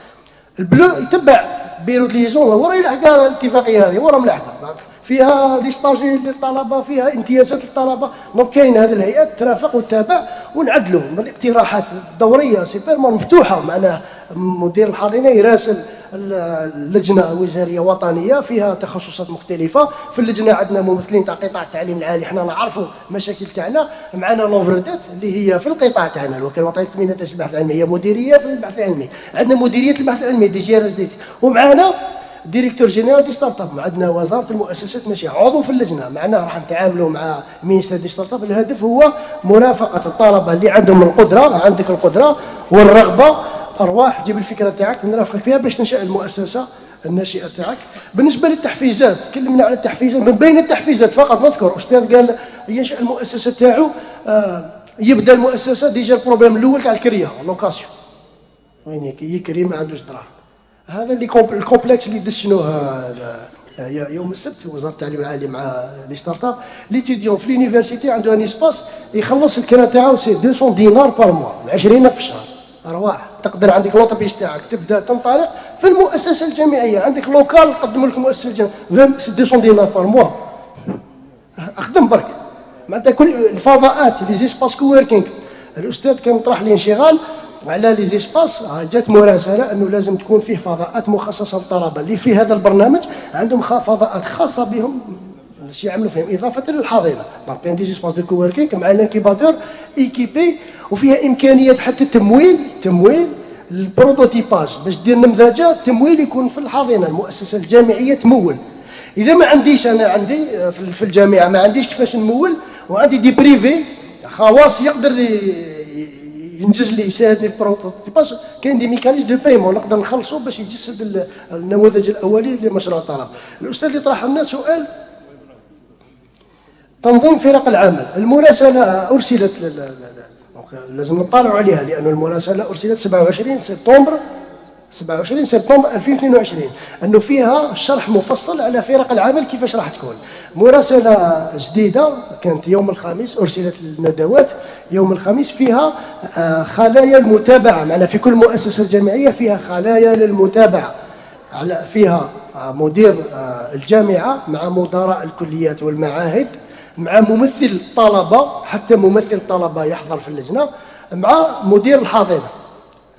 البلو يتبع بيرو دو ليزون ورا يلحق الاتفاقيه هذه ورا ملحقه فيها دي ستاجي للطلبه فيها امتيازات للطلبه. دونك كاين هذه الهيئات ترافق وتتابع ونعدلوا من الاقتراحات الدوريه سيبرمون مفتوحه. معناه مدير الحاضنه يراسل اللجنه وزاريه وطنيه فيها تخصصات مختلفه. في اللجنه عندنا ممثلين تاع قطاع التعليم العالي، حنا نعرفوا المشاكل تاعنا. معنا لوفردات اللي هي في القطاع تاعنا الوكاله الوطنيه للتنميه البحث العلمي، هي مديريه في البحث العلمي. عندنا مديريه البحث العلمي دي جي ار اس دي تي، ومعنا ديريكتور جينيرال دي ستارت اب. عندنا وزاره المؤسسات الناشئه عضو في اللجنه. معنا راح نتعاملوا مع مينيستير دي ستارت اب. الهدف هو مرافقه الطلبه اللي عندهم القدره، عندك القدره والرغبه، ارواح جيب الفكره تاعك نرافقك فيها باش تنشا المؤسسه الناشئه تاعك. بالنسبه للتحفيزات تكلمنا على التحفيزات. من بين التحفيزات فقط نذكر استاذ قال ينشا المؤسسه تاعو، يبدا المؤسسه ديجا البروبليم الاول تاع الكريه لوكاسيون، وين يكري ما عندوش دراهم. هذا اللي الكومبلكس اللي دشنوه يوم السبت في وزاره التعليم العالي مع لي ستارت اب. ليتيديون في لينيفرسيتي عنده ان اسباس يخلص الكرا تاعو سي 200 دينار بار موا، 20 في الشهر. ارواح تقدر عندك لوطوبيس تاعك تبدا تنطلق في المؤسسه الجامعيه، عندك لوكال نقدم لك مؤسسه الجامعيه 200 دينار بار موا. اخدم برك معناتها كل الفضاءات لي زيسباس كووركينغ. الاستاذ كان طرح لي انشغال على لي زيسباس، جات مراسله انه لازم تكون فيه فضاءات مخصصه للطلبه اللي في هذا البرنامج عندهم فضاءات خاصه بهم باش يعملوا فيهم اضافه للحاضنه. دونك كاين دي زيسباس دو كووركينغ مع الانكيباتور ايكيبي، وفيها امكانيات حتى تمويل البروتوتيباج باش دير نمذجه تمويل يكون في الحاضنه. المؤسسه الجامعيه تمول. اذا ما عنديش انا عندي في الجامعه ما عنديش كيفاش نمول، وعندي دي بريفي خواص يقدر ينجز لي يساعدني في البروتوتيباج، كاين دي ميكانيزم دو بايمون نقدر نخلصوا باش يجسد النموذج الاولي لمشروع الطلب. الاستاذ يطرح لنا سؤال تنظيم فرق العمل. المراسله ارسلت لازم نطالعوا عليها لأن المراسله ارسلت 27 سبتمبر 2022 انه فيها شرح مفصل على فرق العمل كيفاش راح تكون. مراسله جديده كانت يوم الخميس ارسلت للندوات يوم الخميس، فيها خلايا المتابعه. معنا في كل مؤسسه جامعيه فيها خلايا للمتابعه، فيها مدير الجامعه مع مدراء الكليات والمعاهد مع ممثل الطلبه، حتى ممثل الطلبه يحضر في اللجنه، مع مدير الحاضنه.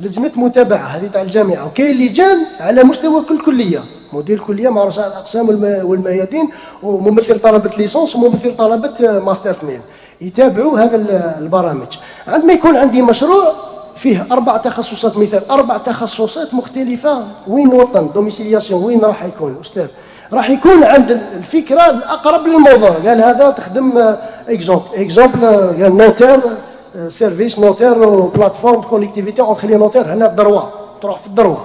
لجنه متابعه هذه تاع الجامعه. وكاين لجان على مستوى كل كليه، مدير كليه مع رؤساء الاقسام والميادين، وممثل طلبه ليسونس وممثل طلبه ماستر 2 يتابعوا هذا البرامج. عندما يكون عندي مشروع فيه 4 تخصصات، مثال 4 تخصصات مختلفه، وين نوطن دوميسيلياسيون وين راح يكون الاستاذ؟ راح يكون عند الفكره الاقرب للموضوع. قال هذا تخدم اكزومبل قال نوتير سيرفيس نوتير وبلاتفورم كونيكتيفيتي اونتر لي نوتير. هنا الدروه تروح في الدروه،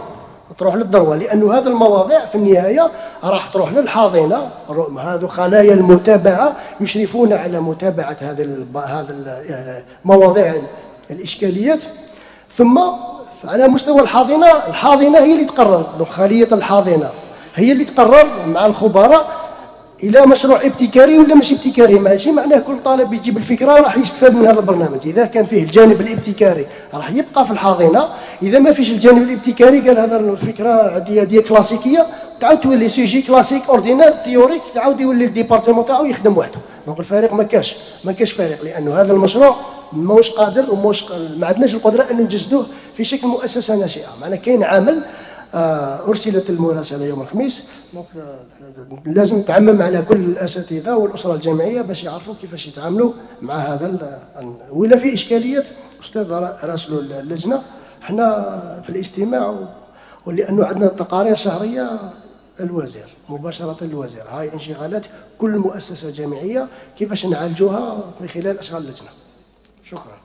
تروح للدروه، لانه هذه المواضيع في النهايه راح تروح للحاضنه. هذو خلايا المتابعه يشرفون على متابعه هذه المواضيع الاشكاليات. ثم على مستوى الحاضنه هي اللي تقرر، خليه الحاضنه هي اللي تقرر مع الخبراء الى مشروع ابتكاري ولا مش ابتكاري. ماشي معناه كل طالب يجيب الفكره راح يستفاد من هذا البرنامج. اذا كان فيه الجانب الابتكاري راح يبقى في الحاضنه، اذا ما فيش الجانب الابتكاري قال هذا الفكره عاديه كلاسيكيه تعاود تولي سيجي كلاسيك اوردينير تيوريك، تعاود يولي الديبارتمون تاعو يخدم وحده. دونك الفريق ما كاش فريق، لانه هذا المشروع ماهوش قادر ما عندناش القدره ان نجسدوه في شكل مؤسسه ناشئه. معناه كاين عامل ارسلت المراسله يوم الخميس. دونك لازم تعمم على كل الاساتذه والاسره الجامعيه باش يعرفوا كيفاش يتعاملوا مع هذا. ولا في اشكاليات استاذ راسلوا اللجنه، احنا في الاستماع، ولانه عندنا تقارير شهريه الوزير مباشره الوزير، هاي انشغالات كل مؤسسه جامعيه كيفاش نعالجوها من خلال اشغال اللجنه. شكرا.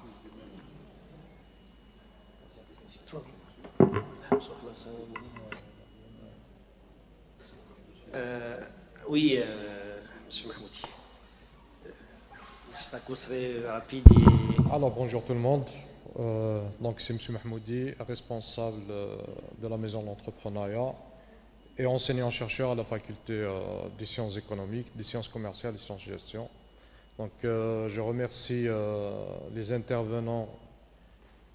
Oui, Monsieur Mahmoudi. J'espère que vous serez rapide. Alors, bonjour tout le monde. Donc, c'est M. Mahmoudi, responsable de la maison de l'entrepreneuriat et enseignant-chercheur à la faculté des sciences économiques, des sciences commerciales et des sciences de gestion. Donc, je remercie les intervenants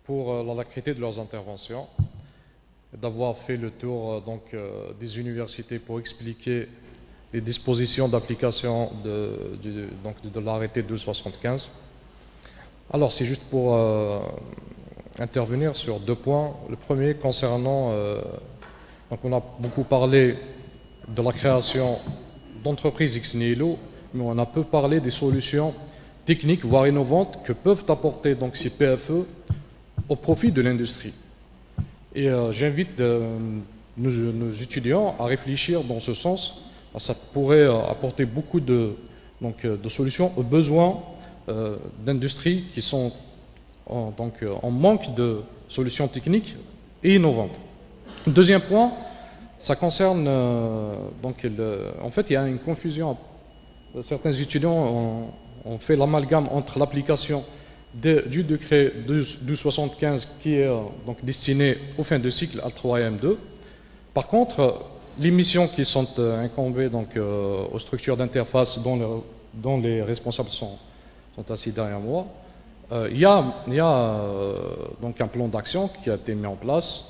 pour l'alacrité de leurs interventions, d'avoir fait le tour des universités pour expliquer les dispositions d'application de l'arrêté 1275. Alors, c'est juste pour intervenir sur 2 points. Le premier concernant, on a beaucoup parlé de la création d'entreprises ex nihilo, mais on a peu parlé des solutions techniques, voire innovantes, que peuvent apporter ces PFE au profit de l'industrie. Et j'invite nos étudiants à réfléchir dans ce sens. Ça pourrait apporter beaucoup de solutions aux besoins d'industries qui sont en manque de solutions techniques et innovantes. Deuxième point, ça concerne, en fait, il y a une confusion. Certains étudiants ont fait l'amalgame entre l'application du décret 1275 qui est destiné aux fins de cycle A3 et M2. Par contre, les missions qui sont incombées aux structures d'interface dont les responsables sont assis derrière moi, il y a un plan d'action qui a été mis en place.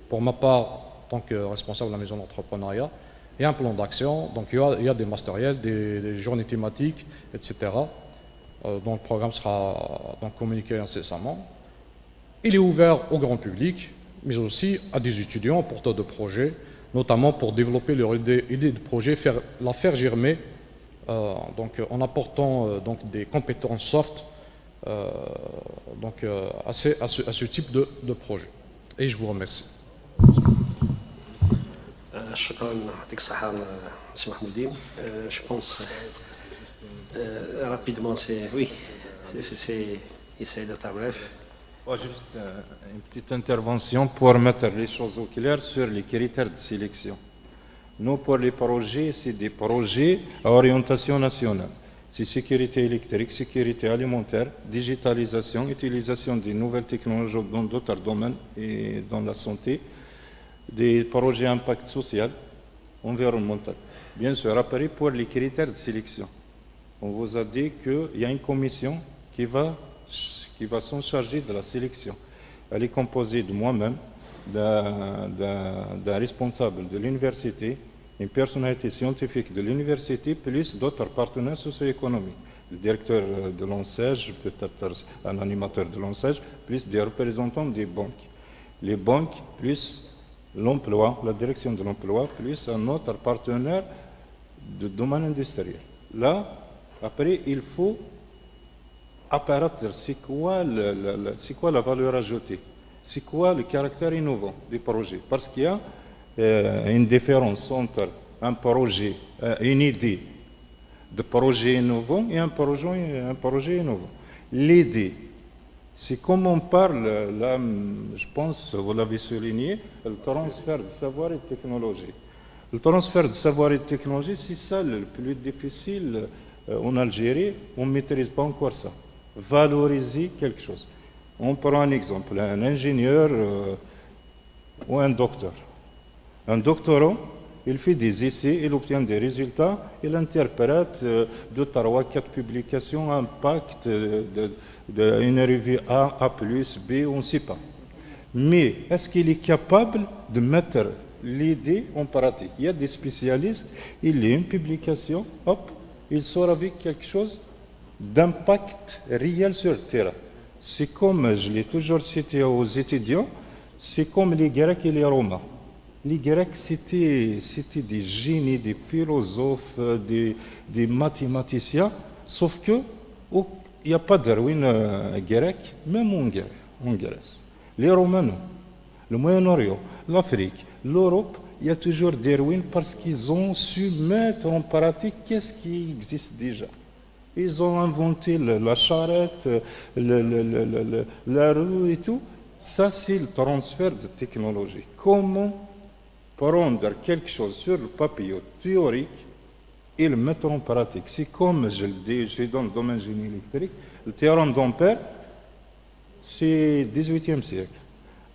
Pour ma part, en tant que responsable de la maison d'entrepreneuriat, il y a un plan d'action, il y a des matériels, des journées thématiques, etc. Dont le programme sera communiqué incessamment. Il est ouvert au grand public, mais aussi à des étudiants porteurs de projets, notamment pour développer leur idée de projet, la faire germer, en apportant des compétences soft à ce type de projet. Et je vous remercie. شكرا يعطيك الصحة سي محمودي. Je pense rapidement, essayer d'être bref. Juste une petite intervention pour mettre les choses au clair sur les critères de sélection. Nous, pour les projets, c'est des projets à orientation nationale. C'est sécurité électrique, sécurité alimentaire, digitalisation, utilisation des nouvelles technologies dans d'autres domaines et dans la santé, des projets impact social, environnemental. Bien sûr, après, pour les critères de sélection, on vous a dit qu'il y a une commission qui va s'en charger de la sélection. Elle est composée de moi-même, d'un responsable de l'université, une personnalité scientifique de l'université, plus d'autres partenaires socio-économiques. Le directeur de l'ONSEJ, peut-être un animateur de l'ONSEJ, plus des représentants des banques. Les banques, plus l'emploi, la direction de l'emploi, plus un autre partenaire de domaine industriel. Là, après, il faut apparaître c'est quoi la valeur ajoutée, c'est quoi le caractère innovant des projets. Parce qu'il y a une différence entre un projet, une idée de projet innovant et un projet innovant. L'idée, c'est comme on parle, là, je pense, vous l'avez souligné, le transfert de savoir et de technologie. Le transfert de savoir et de technologie, c'est ça le plus difficile en Algérie, on ne maîtrise pas encore ça. Valoriser quelque chose. On prend un exemple, un ingénieur ou un docteur. Un doctorant, il fait des essais, il obtient des résultats, il interprète 2, 3, 4 publications, impact d'une revue A, A+, B, on ne sait pas. Mais est-ce qu'il est capable de mettre l'idée en pratique? Il y a des spécialistes, il y a une publication, hop, il sort avec quelque chose d'impact réel sur le terrain. C'est comme, je l'ai toujours cité aux étudiants, c'est comme les Grecs et les Romains. Les Grecs, c'était des génies, des philosophes, des mathématiciens, sauf que il n'y a pas de ruine grecque, même en Grèce. Les Romains, non. Le Moyen-Orient, l'Afrique, l'Europe, il y a toujours des ruines parce qu'ils ont su mettre en pratique qu'est-ce qui existe déjà. Ils ont inventé la charrette, la roue et tout. Ça, c'est le transfert de technologie. Comment prendre quelque chose sur le papier théorique et le mettre en pratique? C'est comme, je le dis, je suis dans le domaine génie électrique, le théorème d'Ampère, c'est 18e siècle.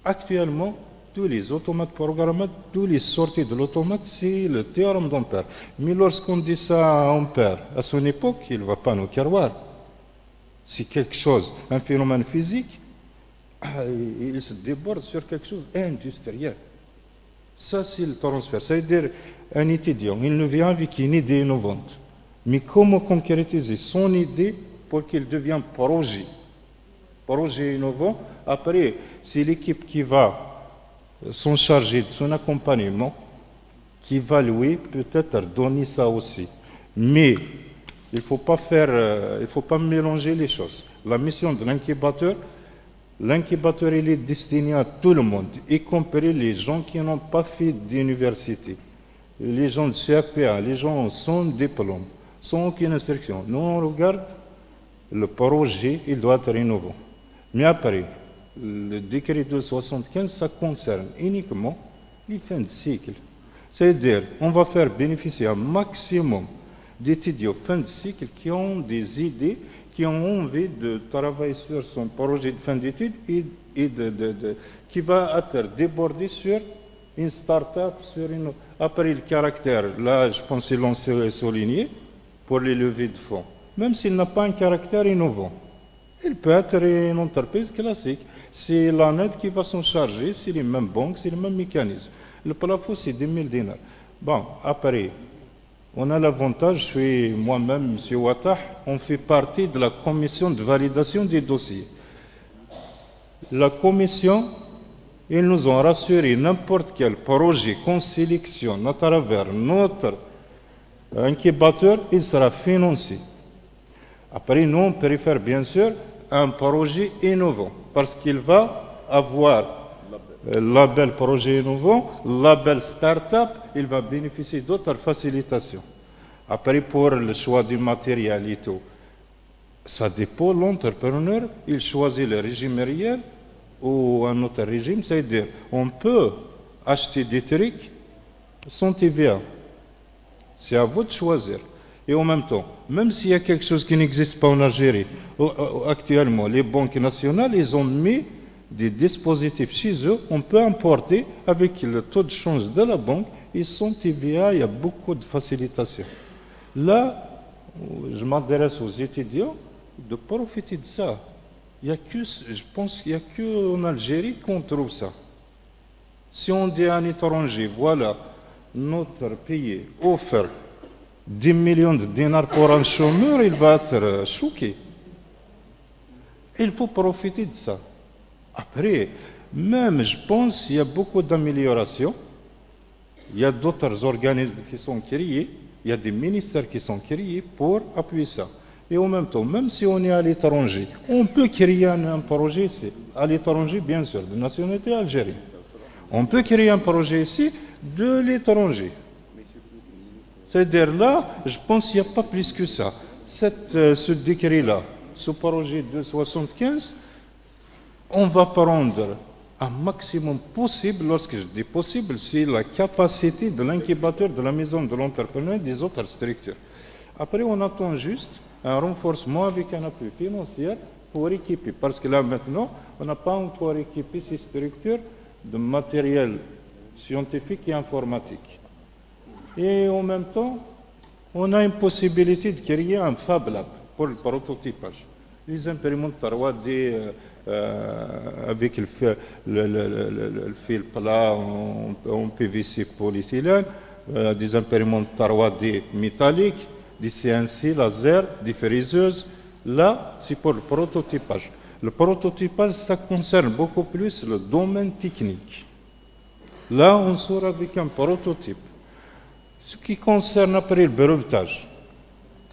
Actuellement, tous les automates programmables, tous les sorties de l'automate, c'est le théorème d'Ampère. Mais lorsqu'on dit ça à Ampère, à son époque, il ne va pas nous croire. C'est quelque chose, un phénomène physique il se déborde sur quelque chose d'industriel. Ça, c'est le transfert. C'est-à-dire, un étudiant, il ne vient avec une idée innovante. Mais comment concrétiser son idée pour qu'il devienne projet innovant? Après, c'est l'équipe qui va s'en charger de son accompagnement, qui va lui peut-être donner ça aussi. Mais il ne faut pas mélanger les choses. La mission de l'incubateur, il est destiné à tout le monde, y compris les gens qui n'ont pas fait d'université, les gens de CAPA, les gens sans diplôme, sans aucune instruction. Nous, on regarde le projet, il doit être innovant. Mais après, le décret de 75, ça concerne uniquement les fins de cycle. C'est-à-dire, on va faire bénéficier un maximum d'étudiants fin de cycle qui ont des idées, qui ont envie de travailler sur son projet de fin d'études et qui va être débordé sur une start-up, sur une... Après le caractère, là, je pense qu'ils l'ont souligné, pour les levées de fonds. Même s'il n'a pas un caractère innovant, il peut être une entreprise classique. C'est l'ANED qui va s'en charger, c'est les mêmes banques, c'est les mêmes mécanismes. Le plafond, c'est 10 000 dinars. Bon, après, on a l'avantage, je suis moi-même, M. Ouattah, on fait partie de la commission de validation des dossiers. La commission, ils nous ont rassuré n'importe quel projet qu'on sélectionne à travers notre incubateur, il sera financé. Après, nous, on préfère bien sûr un projet innovant, parce qu'il va avoir label projet innovant, label start-up, il va bénéficier d'autres facilitations. Après, pour le choix du matériel et tout, ça dépend de l'entrepreneur, il choisit le régime réel ou un autre régime, c'est-à-dire on peut acheter des trucs sans TVA. C'est à vous de choisir. Et en même temps, même s'il y a quelque chose qui n'existe pas en Algérie, actuellement, les banques nationales, ils ont mis des dispositifs chez eux, on peut importer avec le taux de change de la banque, et sans TVA, il y a beaucoup de facilitation. Là, je m'adresse aux étudiants de profiter de ça. Il y a que, je pense qu'il n'y a qu'en Algérie qu'on trouve ça. Si on dit à un étranger, voilà, notre pays offre 10 millions de dinars pour un chômeur, il va être choqué. Il faut profiter de ça. Après, même, je pense qu'il y a beaucoup d'améliorations. Il y a d'autres organismes qui sont créés, il y a des ministères qui sont créés pour appuyer ça. Et en même temps, même si on est à l'étranger, on peut créer un projet ici. À l'étranger, bien sûr, de nationalité algérienne. On peut créer un projet ici de l'étranger. C'est-à-dire là, je pense qu'il n'y a pas plus que ça. Ce décret-là, ce projet de 75, on va prendre un maximum possible, lorsque je dis possible, c'est la capacité de l'incubateur, de la maison de l'entrepreneur et des autres structures. Après, on attend juste un renforcement avec un appui financier pour équiper. Parce que là, maintenant, on n'a pas encore équipé ces structures de matériel scientifique et informatique. Et en même temps, on a une possibilité de créer un Fab Lab pour le prototypage. Les imprimantes 3D avec le fil plat en PVC polyéthylène, des imprimantes 3D métalliques, des CNC laser, des friseuses. Là, c'est pour le prototypage. Le prototypage, ça concerne beaucoup plus le domaine technique. Là, on sort avec un prototype. Ce qui concerne après le brevetage,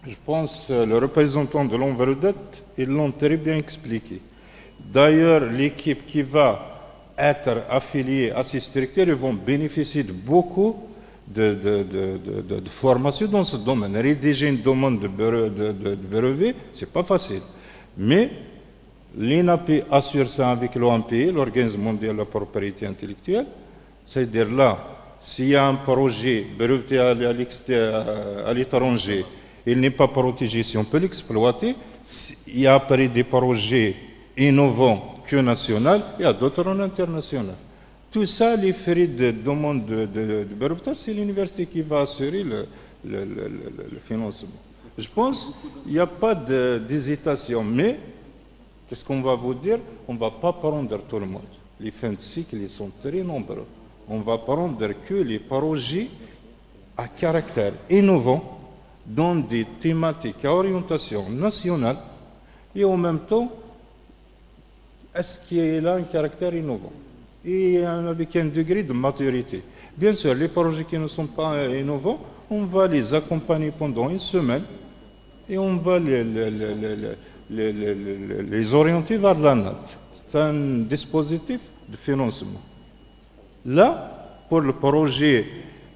je pense que le représentant de l'Enverodette, ils l'ont très bien expliqué. D'ailleurs, l'équipe qui va être affiliée à ces structures, ils vont bénéficier de beaucoup de formation dans ce domaine. Rédiger une demande de brevet, ce n'est pas facile. Mais l'INAP assure ça avec l'OMPI, l'Organisme mondial de la propriété intellectuelle. C'est-à-dire là, s'il y a un projet breveté à l'étranger, il n'est pas protégé, si on peut l'exploiter. Il y a après des projets innovants que national, il y a d'autres en international. Tout ça, les frais de demande de brevetage, c'est l'université qui va assurer le financement. Je pense qu'il n'y a pas d'hésitation, mais Qu'est-ce qu'on va vous dire? On ne va pas prendre tout le monde. Les fins de cycle, ils sont très nombreux. On va prendre que les projets à caractère innovant dans des thématiques à orientation nationale et en même temps, est-ce qu'il a un caractère innovant et avec un degré de maturité. Bien sûr, les projets qui ne sont pas innovants, on va les accompagner pendant une semaine et on va les orienter vers la note. C'est un dispositif de financement. Là, pour le projet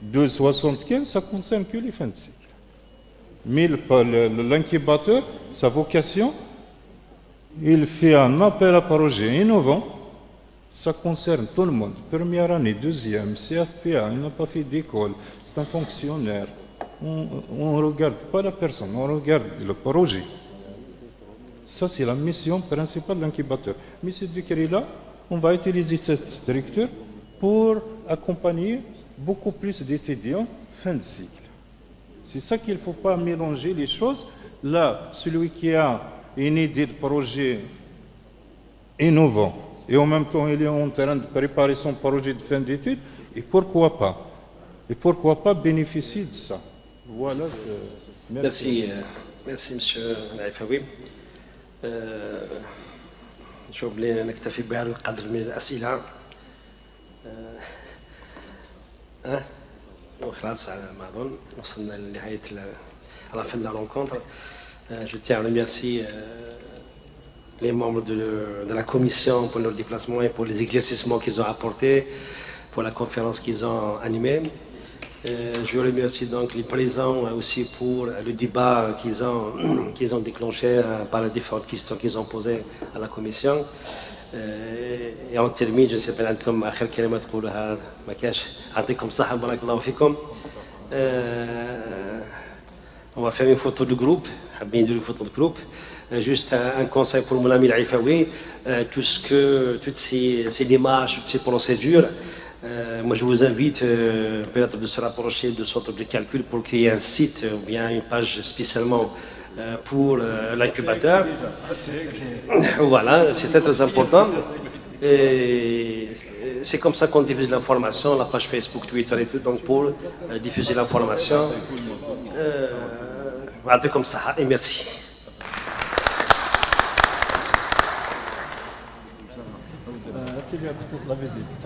275, ça ne concerne que les fins de cycle. Mais l'incubateur, sa vocation, il fait un appel à projet innovant. Ça concerne tout le monde. Première année, deuxième, CFPA, il n'a pas fait d'école, c'est un fonctionnaire. On ne regarde pas la personne, on regarde le projet. Ça, c'est la mission principale de l'incubateur. Mais ce décret-là, on va utiliser cette structure pour accompagner beaucoup plus d'étudiants fin de cycle. C'est ça qu'il ne faut pas mélanger les choses. Là, celui qui a une idée de projet innovant, et en même temps, il est en train de préparer son projet de fin d'études, et pourquoi pas? Et pourquoi pas bénéficier de ça? Voilà. Merci, merci monsieur العفوي. نشوف لي نكتفي بهذا القدر من الأسئلة. وخلاص على ما أظن وصلنا لنهاية à la fin de la rencontre. Je tiens à remercier les membres de la commission pour leur déplacement et pour les éclaircissements qu'ils ont apportés, pour la conférence qu'ils ont animée. Je remercie donc les présents aussi pour le débat qu'ils ont déclenché par les différentes questions qu'ils ont posées à la commission. Et on termine, je ne sais pas, عندكم آخر كلمة تقولها ما كاش يعطيكم الصحة بارك الله فيكم. On va faire une photo de groupe, حابين نديروا photo de groupe. Juste un conseil pour mon ami Al-Aifawi, toutes ces démarches, toutes ces procédures, moi je vous invite peut-être de se rapprocher de centre de calcul pour créer un site ou bien une page spécialement pour l'incubateur. Voilà, c'est très important. Et c'est comme ça qu'on diffuse l'information, la page Facebook, Twitter et tout, donc pour diffuser l'information. Comme ça, et merci. La visite.